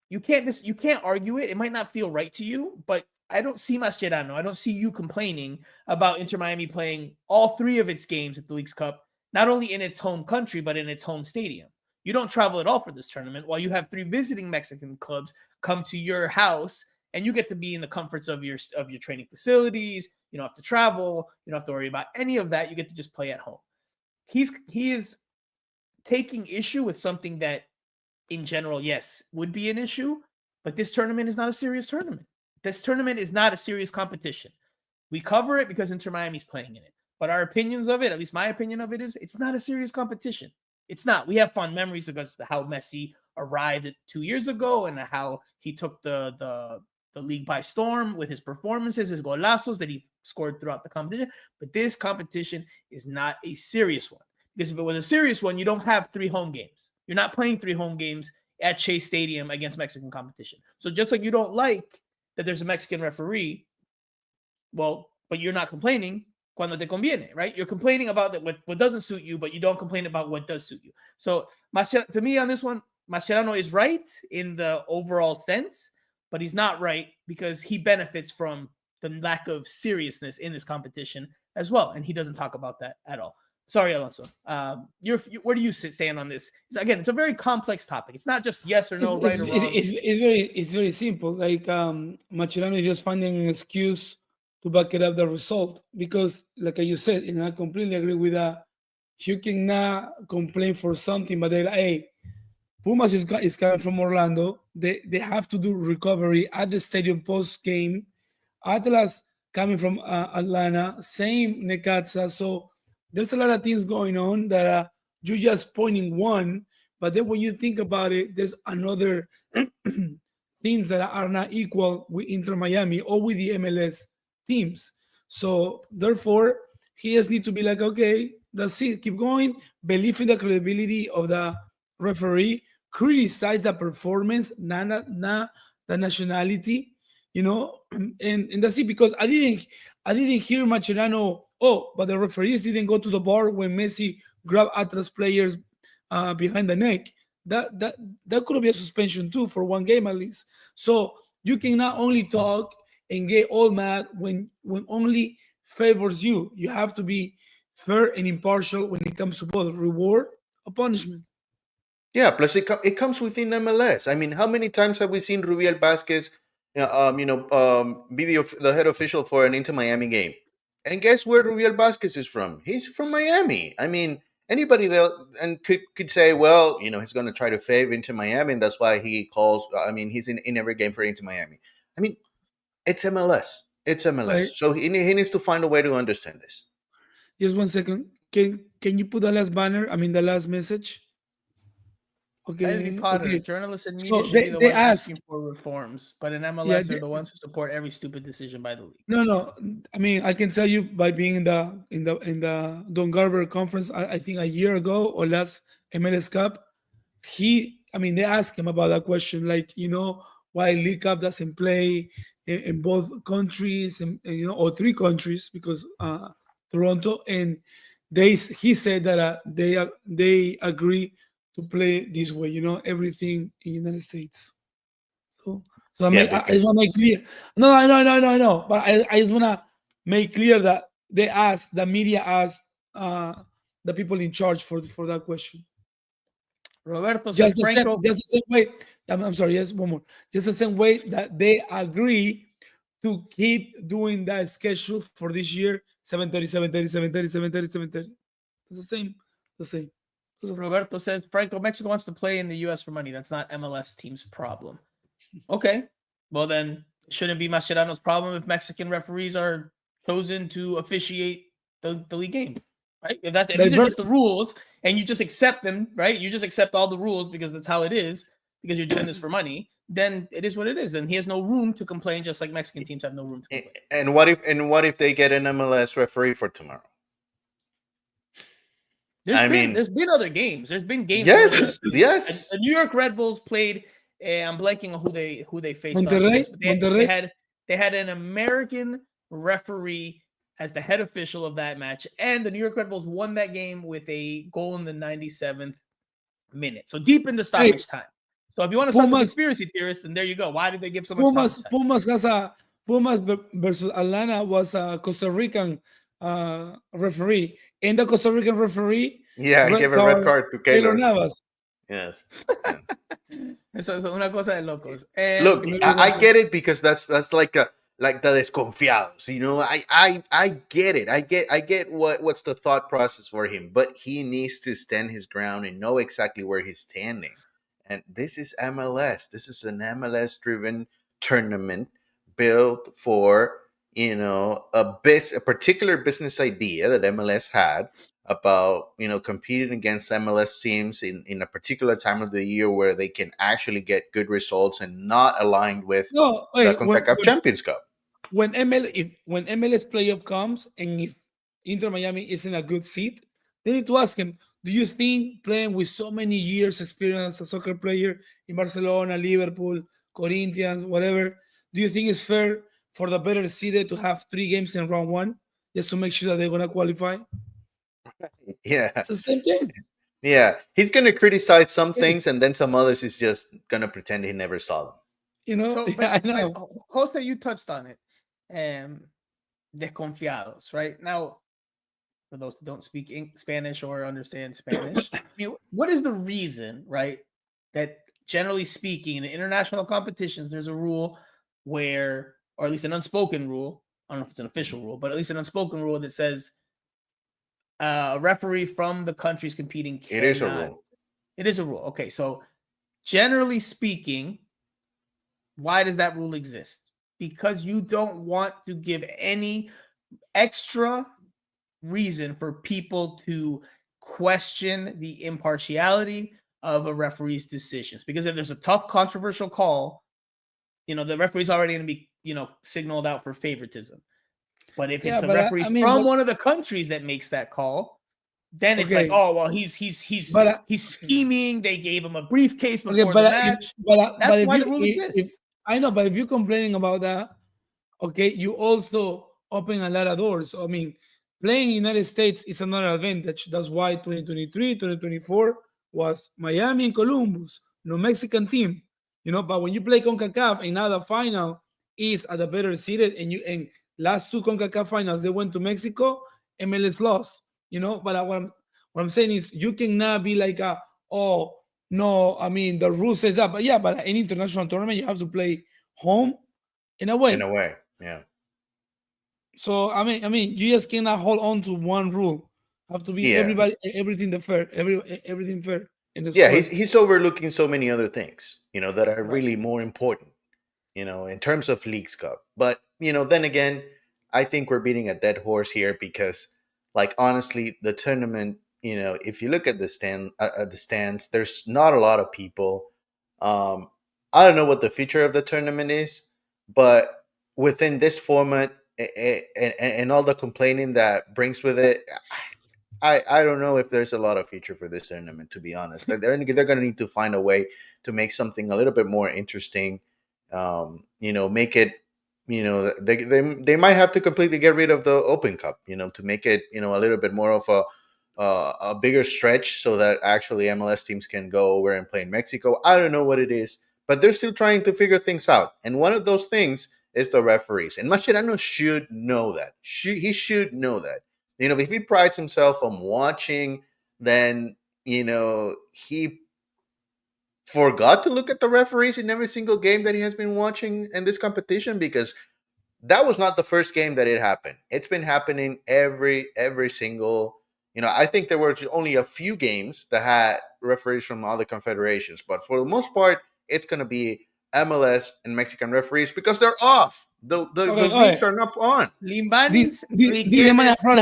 You can't argue it. It might not feel right to you, but I don't see Mascherano. I don't see you complaining about Inter Miami playing all three of its games at the Leagues Cup, not only in its home country, but in its home stadium. You don't travel at all for this tournament, while you have three visiting Mexican clubs come to your house, and you get to be in the comforts of your training facilities. You don't have to travel. You don't have to worry about any of that. You get to just play at home. He is taking issue with something that, in general, yes, would be an issue, but this tournament is not a serious tournament. This tournament is not a serious competition. We cover it because Inter Miami's playing in it, but our opinions of it, at least my opinion of it, is it's not a serious competition. It's not. We have fond memories of how Messi arrived 2 years ago and how he took the league by storm with his performances, his golazos that he scored throughout the competition. But this competition is not a serious one. Because if it was a serious one, you don't have 3 home games. You're not playing 3 home games at Chase Stadium against Mexican competition. So just like you don't like that there's a Mexican referee, well, but you're not complaining cuando te conviene, right? You're complaining about what doesn't suit you, but you don't complain about what does suit you. So to me on this one, Mascherano is right in the overall sense, but he's not right because he benefits from the lack of seriousness in this competition as well, and he doesn't talk about that at all. Sorry, Alonso. Where do you stand on this? Again, it's a very complex topic. It's not just yes or no, right or wrong. It's very simple. Like Mascherano is just finding an excuse to back it up the result because, like you said, and I completely agree with that. You cannot complain for something, but they're like, hey, Pumas is coming from Orlando. They have to do recovery at the stadium post game. Atlas coming from Atlanta, same Necaxa. So there's a lot of things going on that you're just pointing one, but then when you think about it, there's another things that are not equal with Inter Miami or with the MLS teams. So therefore, he just need to be like, okay, that's it, keep going, believe in the credibility of the referee, criticize the performance, not the nationality, and that's it. Because I didn't hear Mascherano. Oh, but the referees didn't go to the bar when Messi grabbed Atlas players behind the neck. That could be a suspension too for one game at least. So you can not only talk and get all mad when only favors you. You have to be fair and impartial when it comes to both reward or punishment. Yeah, plus it comes within MLS. I mean, how many times have we seen Rubiel Vasquez, be the head official for an Inter Miami game? And guess where Rubiel Vasquez is from? He's from Miami. I mean, anybody there and could say, well, he's going to try to favor Inter Miami, and that's why he calls. I mean, he's in every game for Inter Miami. I mean, it's MLS. It's MLS. Right. So he needs to find a way to understand this. Just 1 second. Can you put the last banner? I mean, the last message. Okay. Potter, Okay. journalists and media So should be the they ones asked asking for reforms, but in MLS, Yeah, they're the ones who support every stupid decision by the league. No. I mean, I can tell you by being in the Don Garber conference, I think a year ago or last MLS Cup, they asked him about that question, like, why League Cup doesn't play in both countries, and or 3 countries because Toronto, and he said that they agree to play this way, everything in the United States. So So Yeah, I just want to make clear. No, I know. But I just want to make clear that the media asked the people in charge for that question. Roberto says Franco. Just the same way. I'm sorry. Yes, one more. Just the same way that they agree to keep doing that schedule for this year: 7:30, 7:30, 7:30, 7:30, 7:30. It's the same. The same. Roberto says Franco, Mexico wants to play in the U.S. for money. That's not MLS team's problem. Okay, well then, shouldn't be Mascherano's problem if Mexican referees are chosen to officiate the league game, right? If these are just the rules and you just accept them, right? You just accept all the rules because that's how it is, because you're doing this for money. Then it is what it is, and he has no room to complain, just like Mexican teams have no room to complain. And what if they get an MLS referee for tomorrow? There's been other games. There's been games. Yes. The New York Red Bulls played. I'm blanking on who they faced. Monterrey. They had an American referee as the head official of that match, and the New York Red Bulls won that game with a goal in the 97th minute. So deep into stoppage time. So if you want to start the conspiracy theorist, then there you go. Why did they give so much stoppage time? Pumas versus Atlanta was a Costa Rican referee, and the Costa Rican referee gave a red card to Keylor Navas. Yes. Eso es una cosa de locos. Look, I get it, because that's like the desconfiados. You know, I get it. I get what's the thought process for him, but he needs to stand his ground and know exactly where he's standing. And this is MLS. This is an MLS driven tournament built for, you know, a particular business idea that MLS had about, you know, competing against MLS teams in a particular time of the year where they can actually get good results and not aligned with the CONCACAF Champions Cup. When MLS playoff comes and if Inter Miami is in a good seat, they need to ask him, do you think playing with so many years experience as a soccer player in Barcelona, Liverpool, Corinthians, whatever, do you think it's fair for the better seeded to have 3 games in round 1 just to make sure that they're going to qualify? Yeah. It's the same thing. Yeah. He's going to criticize some things, and then some others is just going to pretend he never saw them. You know? I know. Jose, you touched on it. Desconfiados, right? Now, for those who don't speak Spanish or understand Spanish, I mean, what is the reason, right, that generally speaking in international competitions, there's a rule where, or at least an unspoken rule, I don't know if it's an official rule, but at least an unspoken rule that says a referee from the countries competing cannot. It is a rule. It is a rule. Okay, so generally speaking, why does that rule exist? Because you don't want to give any extra reason for people to question the impartiality of a referee's decisions. Because if there's a tough, controversial call, you know, the referee's already going to be, you know, signaled out for favoritism. But if it's a referee from one of the countries that makes that call, then it's like, oh well, he's scheming. They gave him a briefcase before the match. That's why the rule exists. I know, but if you're complaining about that, okay, you also open a lot of doors. I mean, playing in the United States is another advantage. That's why 2023, 2024 was Miami and Columbus, no Mexican team. You know, but when you play CONCACAF and now the final is at the better seeded, and last 2 CONCACAF finals they went to Mexico, MLS lost. You know, but what I'm saying is you cannot be like oh no, I mean the rule says that, but yeah, but in international tournament you have to play home in a way. In a way, yeah. So I mean, you just cannot hold on to one rule. Have to be everything fair. In the sport. He's overlooking so many other things, you know, that are really more important, you know, in terms of Leagues Cup. But you know, then again, I think we're beating a dead horse here because, like, honestly, the tournament, you know, if you look at the stands, there's not a lot of people. I don't know what the future of the tournament is, but within this format and all the complaining that brings with it, I don't know if there's a lot of future for this tournament, to be honest. Like they're going to need to find a way to make something a little bit more interesting. You know, make it. You know, they might have to completely get rid of the Open Cup. You know, to make it, you know, a little bit more of a bigger stretch so that actually MLS teams can go over and play in Mexico. I don't know what it is, but they're still trying to figure things out. And one of those things is the referees. And Mascherano should know that. He should know that. If he prides himself on watching, then, he forgot to look at the referees in every single game that he has been watching in this competition, because that was not the first game that it happened. It's been happening every single. I think there were only a few games that had referees from other confederations, but for the most part, it's going to be MLS and Mexican referees because they're off. The leagues are not on. These men probably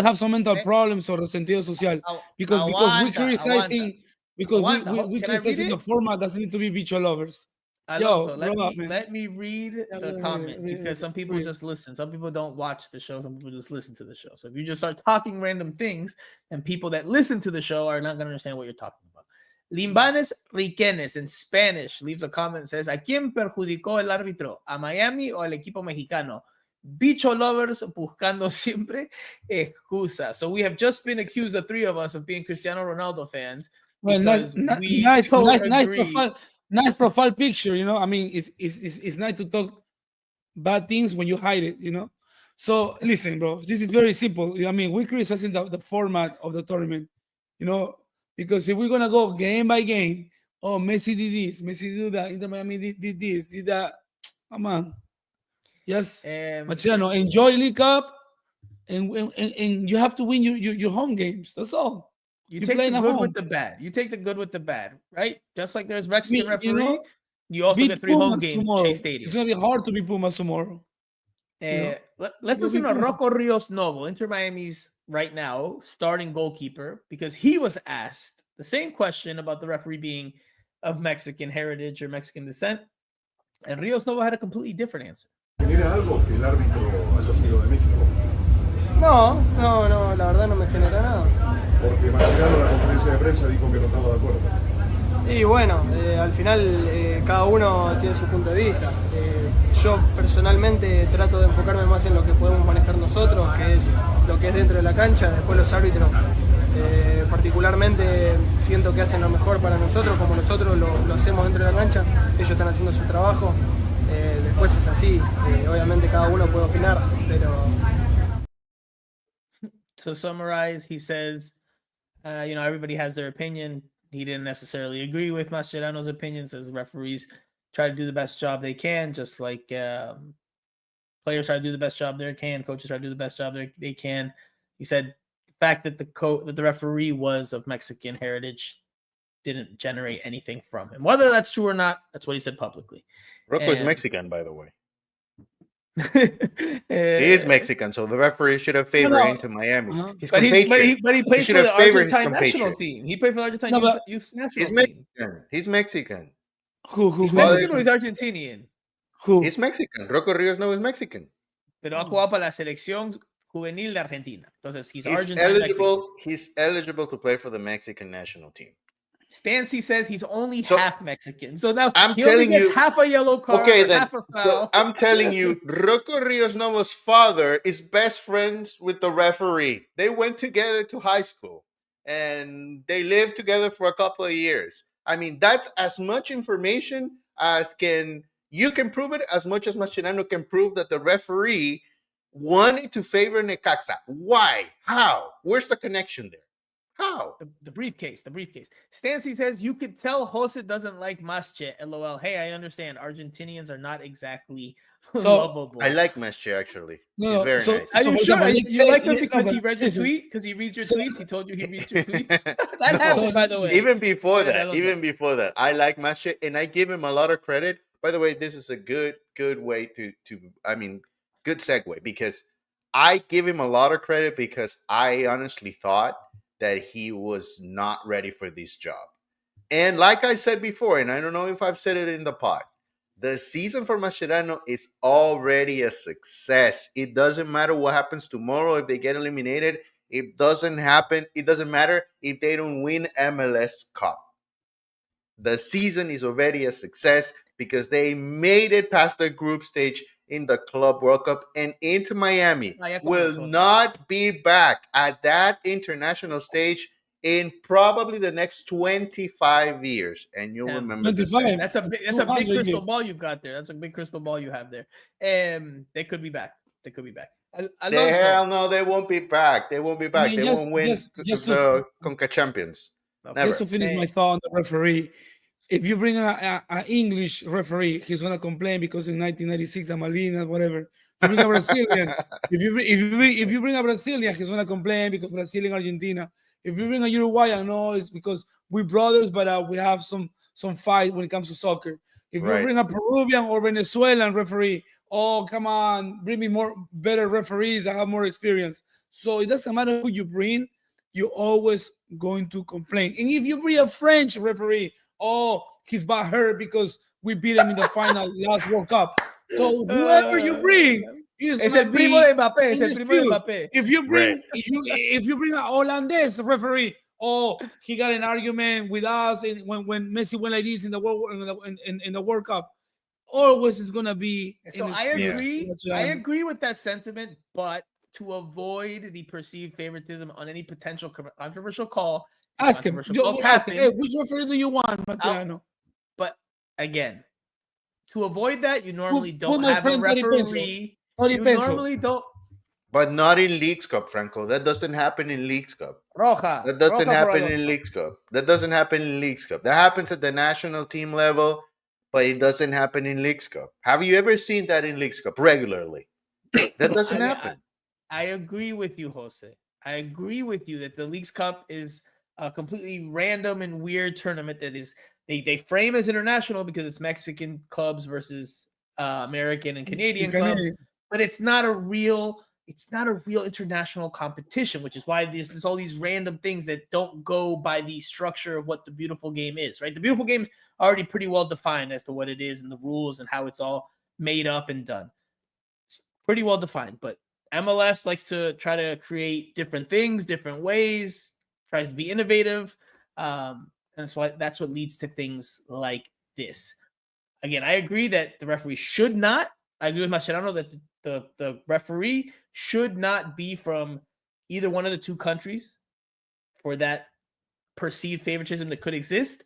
have some mental problems or sentido social because we criticizing we criticizing the format doesn't need to be bicho lovers. Alonso, let me read the comment because some people just listen. Some people don't watch the show. Some people just listen to the show. So if you just start talking random things, then people that listen to the show are not going to understand what you're talking about. Limbanes Riquenes in Spanish leaves a comment and says, ¿A quién perjudicó el árbitro? ¿A Miami o al equipo mexicano? Bicho lovers buscando siempre excusa. So we have just been accused, the three of us, of being Cristiano Ronaldo fans. Well, nice profile picture, I mean, it's nice to talk bad things when you hide it, So listen, bro, this is very simple. I mean, we're criticizing the format of the tournament, because if we're gonna go game by game, oh, Messi did this, Messi did that, Inter Miami did this, did that. Come on, yes, Mascherano, enjoy League Cup, and you have to win your home games. That's all. You take the good with the bad. You take the good with the bad, right? Just like there's Mexican referee, you also get 3 home games at Chase Stadium. It's going to be hard to beat Pumas tomorrow. Let's listen to Rocco Rios Novo, Inter Miami's right now starting goalkeeper, because he was asked the same question about the referee being of Mexican heritage or Mexican descent, and Rios Novo had a completely different answer. ¿Genera algo que el árbitro haya sido de México? No, la verdad no me genera nada. Porque Mascherano en la conferencia de prensa dijo que no estaba de acuerdo. Y bueno, al final cada uno tiene su punto de vista. Yo personalmente trato de enfocarme más en lo que podemos manejar nosotros, que es lo que es dentro de la cancha. Después los árbitros particularmente siento que hacen lo mejor para nosotros, como nosotros lo hacemos dentro de la cancha. Ellos están haciendo su trabajo. Después es así, obviamente cada uno puede opinar, pero... To summarize, he says, everybody has their opinion. He didn't necessarily agree with Mascherano's opinion. Says referees try to do the best job they can, just like players try to do the best job they can, coaches try to do the best job they can. He said the fact that the referee was of Mexican heritage didn't generate anything from him. Whether that's true or not, that's what he said publicly. Rocco is Mexican, by the way. He is Mexican, so the referee should have favored Inter Miami. His compatriot. But he played for the Argentine national team. He played for the Argentine youth national team. He's Mexican. Who? He's Mexican or he's Argentinian? Who? He's Mexican. Rocco Rios Novo is Mexican. Pero ha jugado para la selección juvenil de Argentina. Entonces he's eligible. He's eligible to play for the Mexican national team. Stancy says he's only half Mexican. So now I'm he telling only gets you, half a yellow card, okay, then, half a foul. So I'm telling you, Rocco Rios Novo's father is best friends with the referee. They went together to high school and they lived together for a couple of years. I mean, that's as much information as you can prove it, as much as Mascherano can prove that the referee wanted to favor Necaxa. Why? How? Where's the connection there? How? The briefcase. Stancy says you could tell Jose doesn't like Masche. LOL. Hey, I understand. Argentinians are not exactly lovable. I like Masche, actually. He's very nice. Are you sure? You like him because he read your tweet? Because he reads your tweets? He told you he reads your tweets? That happened, by the way. Even before that, I like Masche, and I give him a lot of credit. By the way, this is a good way to good segue, because I give him a lot of credit because I honestly thought that he was not ready for this job. And like I said before, and I don't know if I've said it in the pod, the season for Mascherano is already a success. It doesn't matter what happens tomorrow if they get eliminated. It doesn't happen. It doesn't matter if they don't win MLS Cup. The season is already a success because they made it past the group stage in the Club World Cup, and Inter Miami will not be back at that international stage in probably the next 25 years, and you'll Damn. remember this. 25. That's a big 200 crystal years. ball you've got there. That's a big crystal ball you have there. They could be back. They could be back. The Alonso. hell no, they won't be back. They won't be back. mean, They won't win just the Conca Champions. Okay. Never. Just to finish my thought on the referee, if you bring an English referee, he's gonna complain because in 1996, the Malvinas, whatever. You bring a Brazilian. if you bring a Brazilian, he's gonna complain because Brazilian Argentina. If you bring a Uruguayan, no, it's because we're brothers, but we have some fight when it comes to soccer. If you Right. bring a Peruvian or Venezuelan referee, oh come on, bring me more better referees that have more experience. So it doesn't matter who you bring, you're always going to complain. And if you bring a French referee, oh, he's bad hurt because we beat him in the final last World Cup. So whoever you bring is Es gonna el primo be de Mbappé. Es el primo de excused. Mbappé. If you bring Right. if you bring a Hollandaise referee, oh, he got an argument with us when Messi went like this in the World Cup. Always is gonna be. So an I excuse. agree. That's what I I'm- agree with that sentiment, but to avoid the perceived favoritism on any potential controversial call, Ask him. controversial Yo, calls ask him. happen. Hey, which referee do you want, Mascherano? But again, to avoid that, you normally don't my have a friend Tony Penso. referee. Tony You Penso. normally don't. But not in Leagues Cup, Franco. That doesn't happen in Leagues Cup. Roja. That doesn't Roja for happen in Alonso. Leagues Cup. That doesn't happen in Leagues Cup. That happens at the national team level, but it doesn't happen in Leagues Cup. Have you ever seen that in Leagues Cup regularly? That doesn't happen. I agree with you, Jose. I agree with you that the Leagues Cup is a completely random and weird tournament that is they frame as international because it's Mexican clubs versus American and Canadian clubs, but it's not a real international competition, which is why there's all these random things that don't go by the structure of what the beautiful game is, right? The beautiful game's already pretty well defined as to what it is and the rules and how it's all made up and done. It's pretty well defined, but MLS likes to try to create different things, different ways, tries to be innovative. And that's what leads to things like this. Again, I agree that the referee should not. I agree with Mascherano that the referee should not be from either one of the two countries for that perceived favoritism that could exist.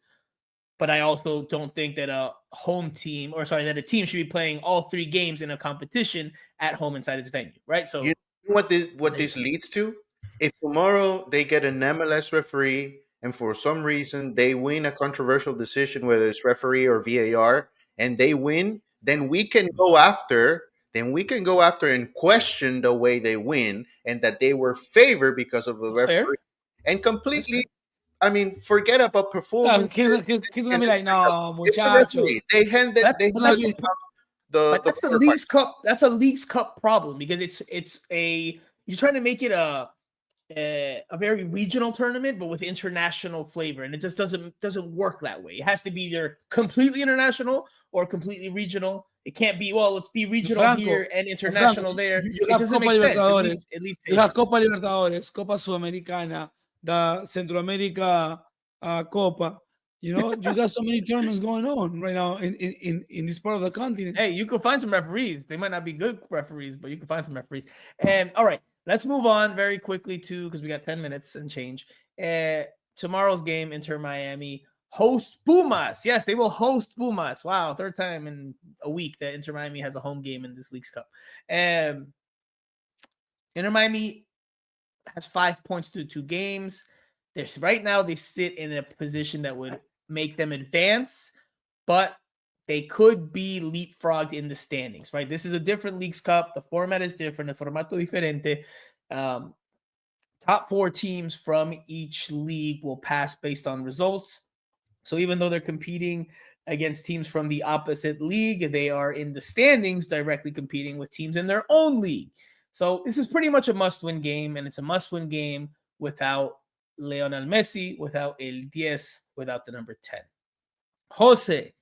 But I also don't think that a team should be playing all three games in a competition at home inside its venue, right? So You know what this leads to? If tomorrow they get an MLS referee and for some reason they win a controversial decision, whether it's referee or VAR, and they win, then we can go after and question the way they win and that they were favored because of the That's fair. referee. And completely, I mean, forget about Yeah, performance. he's gonna be like, no, It's the muchacho. referee. They handed That's the that's the Leagues Cup. That's a Leagues Cup problem because you're trying to make it a very regional tournament, but with international flavor, and it just doesn't work that way. It has to be either completely international or completely regional. It can't be let's be regional Franco, here and international there. You It have doesn't Copa make sense. Libertadores. It leads to You have issues. Copa Libertadores, Copa Sudamericana, the Centroamérica Copa. You know, you got so many tournaments going on right now in this part of the continent. Hey, you can find some referees. They might not be good referees, but you can find some referees. And all right, let's move on very quickly because we got 10 minutes and change. Tomorrow's game, Inter Miami host Pumas. Yes, they will host Pumas. Wow, third time in a week that Inter Miami has a home game in this Leagues Cup. Inter Miami has 5 points through 2 games. Right now they sit in a position that would make them advance, but they could be leapfrogged in the standings, right? This is a different Leagues Cup. The format is different. El formato diferente. Top 4 teams from each league will pass based on results. So even though they're competing against teams from the opposite league, they are in the standings directly competing with teams in their own league. So this is pretty much a must-win game, and it's a must-win game without Lionel Messi, without El 10, without the number 10. Jose,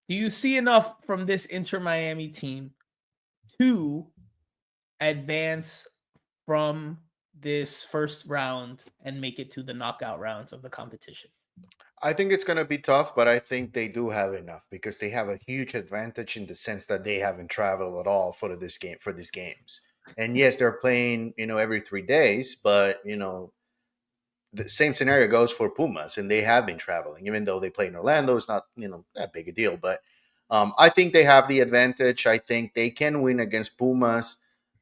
do you see enough from this Inter Miami team to advance from this first round and make it to the knockout rounds of the competition? I think it's going to be tough, but I think they do have enough because they have a huge advantage in the sense that they haven't traveled at all for these games. And yes, they're playing, every 3 days, but the same scenario goes for Pumas, and they have been traveling, even though they play in Orlando. It's not that big a deal, but I think they have the advantage. I think they can win against Pumas.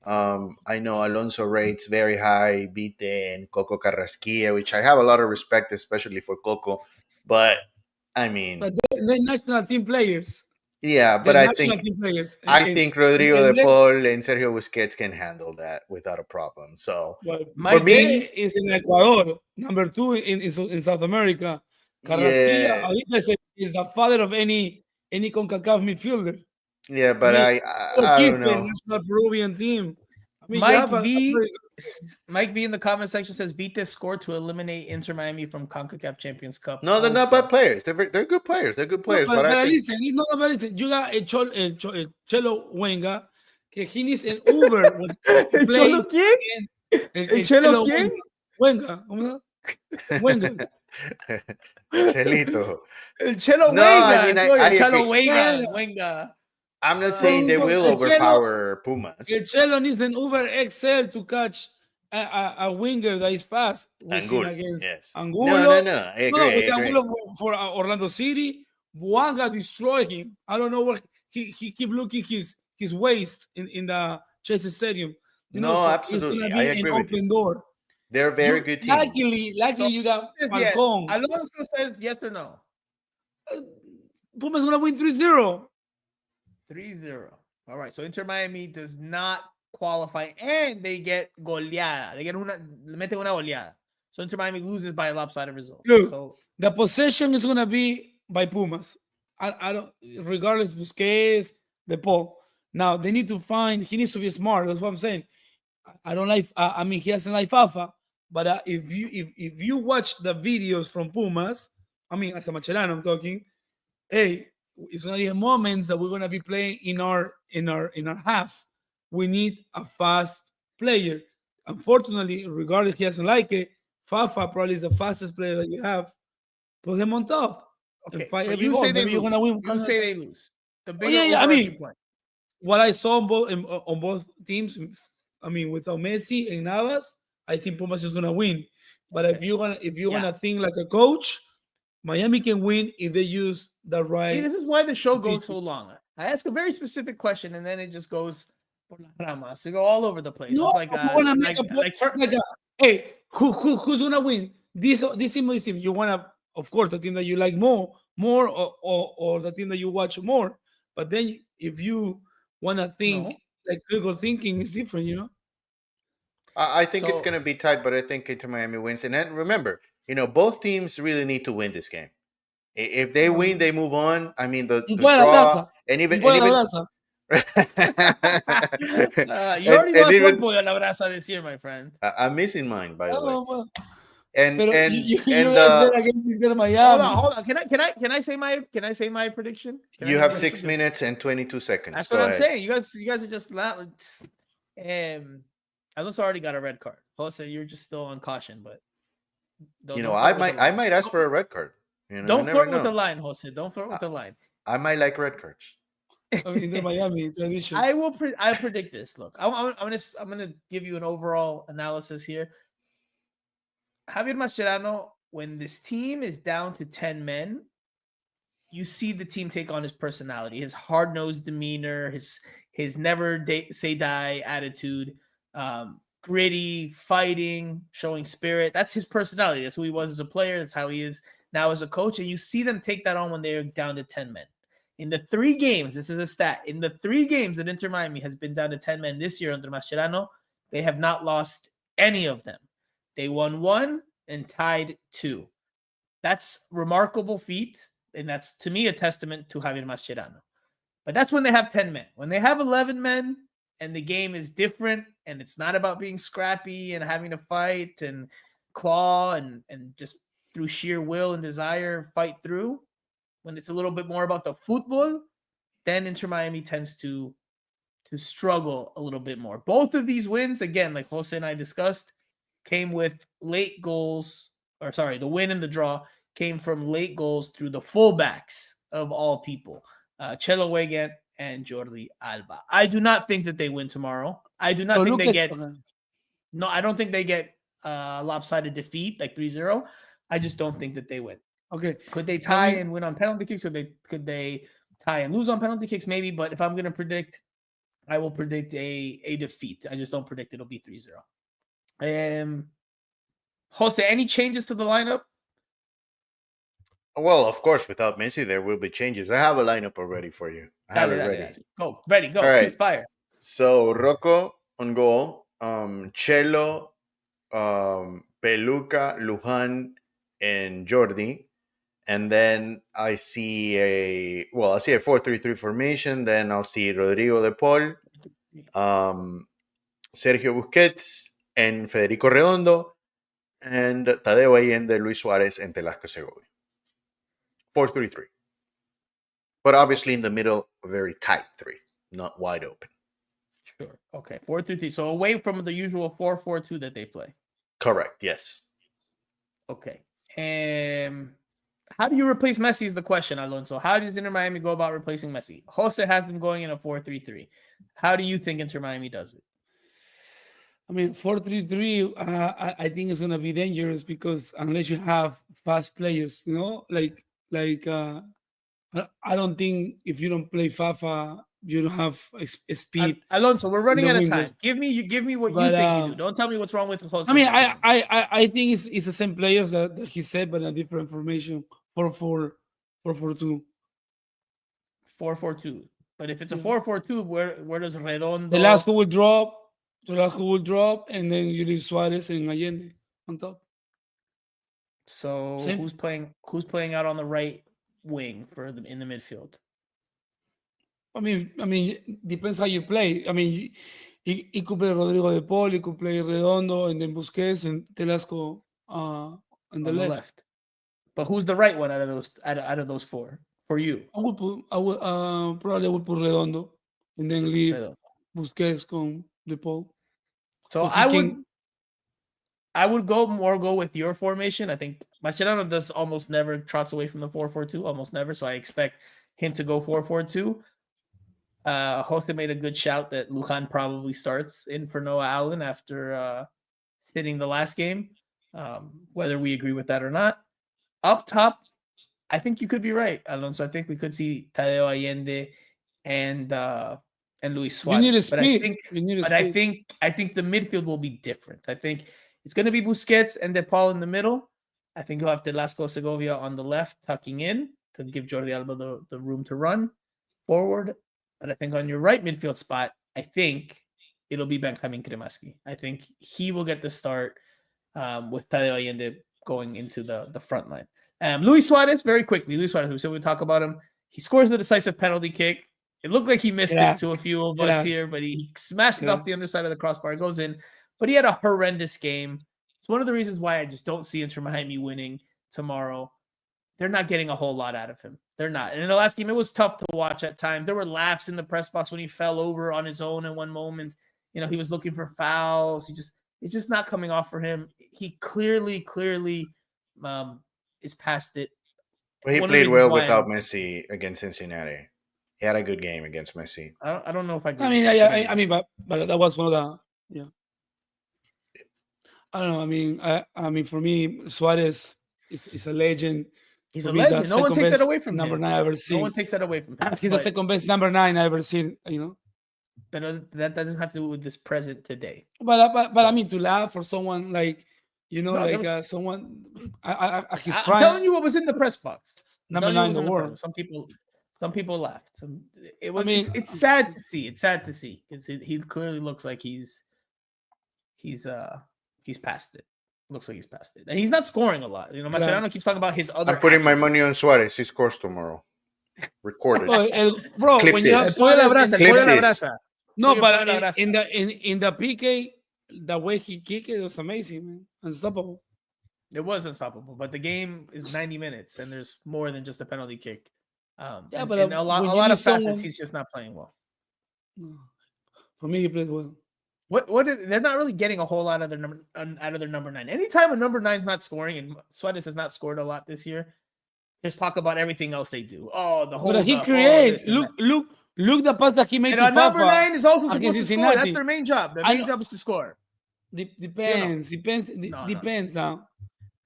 I know Alonso rates very high, Vite and Coco Carrasquilla, which I have a lot of respect, especially for Coco. But I mean, But they're national team players. yeah, They're but I national think team players. Rodrigo de Paul and Sergio Busquets can handle that without a problem. So Well, for me, is in Ecuador, number 2 in South America. Carrasquilla yeah, ahorita is the father of any CONCACAF midfielder. yeah, I but mean, I don't Quispe, know. national Peruvian team. I mean, you Mike have a V. very Mike V in the comment section says Vite scored to eliminate Inter Miami from CONCACAF Champions Cup. No, they're not also. bad players. They're good players. They're good players. No, but I think listen, it's not about it. You got el Chelo Wenga, que he needs an Uber when he ¿El Cholo plays quién? in- ¿El Chelo quién? Wenga. ¿Cómo se llama? Wenga. Chelito. El Chelo No, Wenga. I mean, I el Chelo agree. Wenga. Wenga. I'm not saying they will El Chelo- overpower Pumas. El Chelo needs an Uber XL to catch a winger that is fast. We see Angulo, against yes. Angulo. No. I agree. With Angulo for Orlando City. Buanga destroyed him. I don't know where he keep looking his waist in the Chelsea Stadium. No, absolutely. It's I gonna be agree an with you. open door. They're a very good team. Luckily, you got Falcon. Alonso says yes or no. Pumas gonna win 3-0. 3-0. All right. So Inter Miami does not qualify and they get goleada. They meten una goleada. So Inter Miami loses by a lopsided result. Look, so the possession is gonna be by Pumas. I don't, regardless Busquets, De Paul. Now they need to find. He needs to be smart. That's what I'm saying. I don't like. I mean, he doesn't like Fafa. But if you watch the videos from Pumas, I mean, as a Mascherano, I'm talking. Hey, it's gonna be moments that we're gonna be playing in our half. We need a fast player. Unfortunately, regardless he doesn't like it, Fafa probably is the fastest player that you have. Put him on top. okay. But But you say they you're lose. gonna win. You say they lose. The bigger yeah. I mean, point. what I saw on both teams, I mean, without Messi and Navas, I think Pumas is gonna win. But if you're gonna think like a coach, Miami can win if they use the right. See, this is why the show goes strategy. so long. I ask a very specific question and then it just goes por las ramas. They go all over the place. No, It's like you wanna make a point. Hey, who's gonna win? This team, this team. You wanna, of course, the team that you like more, or the team that you watch more. But then if you wanna think like critical thinking is different, you know. I think it's So- going to be tight, but I think Inter Miami wins. And then remember, both teams really need to win this game. If they win, they move on. I mean, the Y fuera la draw, brasa. and even Y fuera la brasa. you already lost one point on la brasa this year, my friend. I'm missing mine, by the way. Well, And pero and you and bet against Inter Miami. Hold on. Can I say my prediction? Can I you make have my 6 prediction? minutes and 22 seconds. That's Go what I'm ahead. saying. You guys are just loud. Alonso already got a red card. Jose, you're just still on caution, but don't I flirt with the I line. might ask for a red card. You Don't never flirt with know. the line, Jose. Don't flirt with the line. I might like red cards. I mean, Inter Miami tradition. I predict this. Look, I'm gonna give you an overall analysis here. Javier Mascherano, when this team is down to 10 men, you see the team take on his personality, his hard-nosed demeanor, his never say die attitude, gritty, fighting, showing spirit. That's his personality. That's who he was as a player. That's how he is now as a coach. And you see them take that on when they're down to 10 men. In the 3 games, this is a stat, in the 3 games that Inter Miami has been down to 10 men this year under Mascherano, they have not lost any of them. They won 1 and tied 2. That's remarkable feat, and that's, to me, a testament to Javier Mascherano. But that's when they have 10 men. When they have 11 men and the game is different and it's not about being scrappy and having to fight and claw and just through sheer will and desire fight through, when it's a little bit more about the football, then Inter Miami tends to struggle a little bit more. Both of these wins, again, like Jose and I discussed, came with late goals, the win and the draw came from late goals through the fullbacks of all people, Chelo Weigand and Jordi Alba. I do not think that they win tomorrow. I do not think they get. No, I don't think they get lopsided defeat, like 3-0. I just don't think that they win. Okay. Could they tie and win on penalty kicks, or could they tie and lose on penalty kicks? Maybe, but if I'm going to predict, I will predict a defeat. I just don't predict it'll be 3-0. Jose, any changes to the lineup? Well, of course, without Messi, there will be changes. I have a lineup already for you. I have it ready. Go, ready, go. All right. Shoot, fire. So Rocco on goal, Chelo, Peluca, Lujan, and Jordi. And then I see a 4-3-3 formation. Then I'll see Rodrigo de Paul, Sergio Busquets, and Federico Redondo, and Tadeo Allende, Luis Suarez, and Telasco Segovia. 4-3-3. But obviously in the middle, a very tight 3, not wide open. Sure. Okay. 4-3-3. So away from the usual 4-4-2 that they play. Correct. Yes. Okay. How do you replace Messi is the question, Alonso. How does Inter Miami go about replacing Messi? Jose has them going in a 4-3-3. How do you think Inter Miami does it? I mean, 4-3-3, I think it's going to be dangerous because unless you have fast players, you know, I don't think if you don't play Fafa, you don't have speed. Alonso, we're running out of time. windows. Give me what you think you do. Don't tell me what's wrong with Jose. I mean, I think it's the same players that he said, but a different formation. 4-4-2. 4-4-2. But if it's a 4-4-2, where does Redondo? Velasco will drop, and then you leave Suarez and Allende on top. So Same. who's playing out on the right wing in the midfield? I mean, depends how you play. I mean, he could play Rodrigo de Paul, he could play Redondo, and then Busquets and Telasco on the left. But who's the right one out of those 4 for you? I would probably put Redondo, and then leave Busquets con de Paul. So I would go with your formation. I think Mascherano does almost never trots away from the 4-4-2, almost never. So I expect him to go 4-4-2. Jose made a good shout that Lujan probably starts in for Noah Allen after sitting the last game. Whether we agree with that or not. Up top, I think you could be right, Alonso. I think we could see Tadeo Allende and Luis Suarez. You need a speed. I think the midfield will be different. I think it's going to be Busquets and De Paul in the middle. I think you'll have Telasco Segovia on the left, tucking in to give Jordi Alba the room to run forward. But I think on your right midfield spot, I think it'll be Benjamin Cremaschi. I think he will get the start with Tadeo Allende going into the front line. Luis Suarez, very quickly. Luis Suarez, we said we'd talk about him. He scores the decisive penalty kick. It looked like he missed it to a few of us here, but he smashed it off the underside of the crossbar. It goes in. But he had a horrendous game. It's one of the reasons why I just don't see Inter Miami winning tomorrow. They're not getting a whole lot out of him. They're not. And in the last game, it was tough to watch at times. There were laughs in the press box when he fell over on his own in one moment. You know, he was looking for fouls. It's just not coming off for him. He clearly is past it. Well, he played well without Messi against Cincinnati. He had a good game against Messi. I don't know if I agree. I mean, but that was one of the I don't know. I mean, for me, Suarez is a legend. He's a legend. No one takes that away from him. Number 9 I ever seen. No one takes that away from him. He's the second best number 9 I ever seen. You know. But that doesn't have to do with this present today. But I mean, to laugh for someone like, you know, someone at his prime. I'm telling you what was in the press box. Number 9 in the world. Some people laughed. It was. It's sad to see. It's sad to see because he clearly looks like he's past it. Looks like he's past it, and he's not scoring a lot. You know, Mascherano keeps talking about his other. I'm putting my money on Suarez. He scores tomorrow. Recorded. Bro, Clip when this. you have Suarez, No, but in the PK, the way he kicked it was amazing, man. Unstoppable. It was unstoppable, but the game is 90 minutes, and there's more than just a penalty kick. But in a lot of facets, he's just not playing well. No. For me, he played well. What is, they're not really getting a whole lot of their number 9. Anytime a number 9's not scoring, and Suarez has not scored a lot this year, just talk about everything else they do. Oh, the whole. But he creates. Look the pass that he made. And to number Fafa 9 is also supposed to Cincinnati. score. That's their main job. Their main job is to score. Depends. Depends now.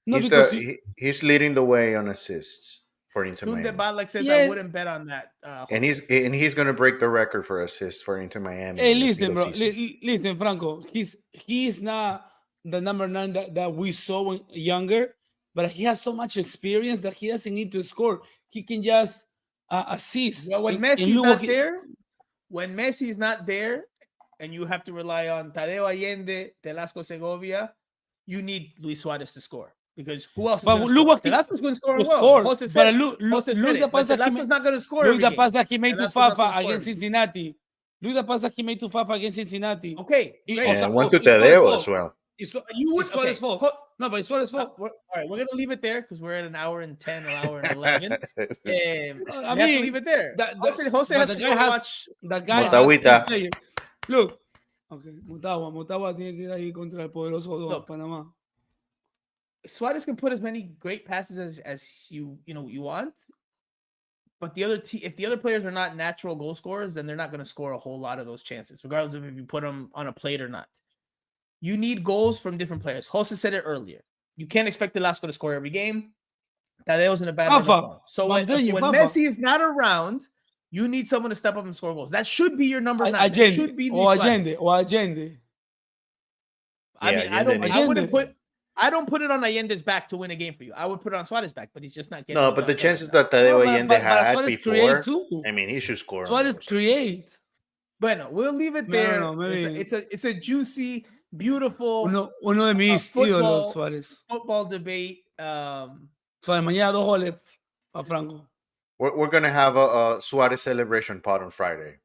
No, He's because he's leading the way on assists for Inter Tunde Miami, Balak says I Yes. wouldn't bet on that. and Jose. he's going to break the record for assists for Inter Miami. hey, in this listen, middle bro. season. Listen, Franco. He's not the number 9 that we saw when younger, but he has so much experience that he doesn't need to score. He can just assist. Well, when And Messi's look not what there, and you have to rely on Tadeo Allende, Telasco Segovia, you need Luis Suarez to score. Because who else is But going to look score? what he- Telasco's going to score to as well. score. Jose But said, look Jose said the it, but pass that he Telasco's not going to score Look every the game. pass that he made to Telasco's not gonna Fafa score against every game. Cincinnati. Look the pass that he made to Fafa against Cincinnati. Okay, He- great. And also- one to it's Suarez Tadeo fault. as well. It's You would Suarez okay. fault. No, but it's Suarez fault. All right, we're gonna leave it there because we're at an hour and 10 or hour and 11. I We have mean, to leave it there. Jose but has the to guy go has- watch. The guy has Motagüita. two players. Look. Okay, Motagua tiene que ir ahí contra el poderoso Look. Panamá. Suarez can put as many great passes as you want, but if the other players are not natural goal scorers, then they're not going to score a whole lot of those chances, regardless of if you put them on a plate or not. You need goals from different players. Jose said it earlier. You can't expect Velasco to score every game. Tadeo's in a bad run of Fafa. form. So But when I'm telling you, Fafa. Messi is not around, you need someone to step up and score goals. That should be your number 9. That Allende. should be Or Luis Allende. Suarez. Or Allende. I Yeah, mean, Allende I wouldn't put. I don't put it on Allende's back to win a game for you. I would put it on Suarez's back, but he's just not getting. No, it but the done chances right now. that Tadeo No, but- Allende but had Suarez before, create too. I mean, he should score. Suarez more. create. Bueno, we'll leave it No, there. no, maybe- It's a juicy, beautiful Uno de mis football- ídolos, Suárez. football debate. Suárez, mañana 2 goles para Franco. We're gonna have a Suarez celebration pod on Friday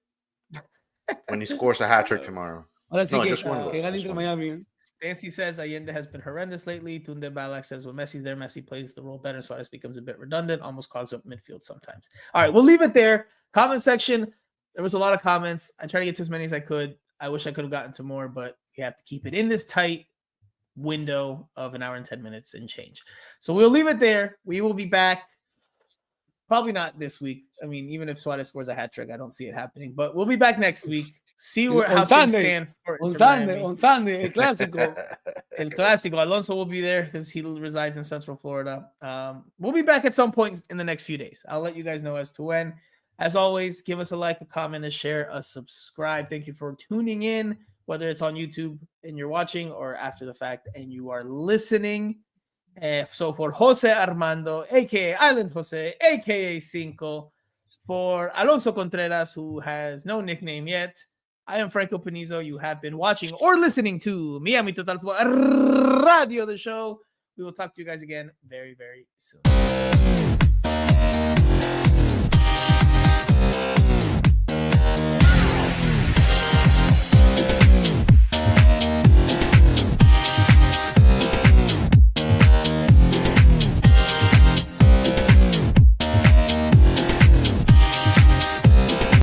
when he scores a hat trick tomorrow. Ahora sí No, que, just one goal, que gane just Inter one. Miami. Stancy says Allende has been horrendous lately. Tunde Balak says when Messi's there, Messi plays the role better. Suarez becomes a bit redundant, almost clogs up midfield sometimes. All right, we'll leave it there. Comment section. There was a lot of comments. I tried to get to as many as I could. I wish I could have gotten to more, but you have to keep it in this tight window of an hour and 10 minutes and change. So we'll leave it there. We will be back. Probably not this week. I mean, even if Suarez scores a hat trick, I don't see it happening. But we'll be back next week. See On how things Sunday. stand for On Inter Sunday, Miami. el clásico. El Clásico. Alonso will be there because he resides in Central Florida. We'll be back at some point in the next few days. I'll let you guys know as to when. As always, give us a like, a comment, a share, a subscribe. Thank you for tuning in, whether it's on YouTube and you're watching or after the fact and you are listening. So for Jose Armando, a.k.a. Island Jose, a.k.a. Cinco, for Alonso Contreras, who has no nickname yet, I am Franco Panizo. You have been watching or listening to Miami Total Football Radio, the show. We will talk to you guys again very, very soon.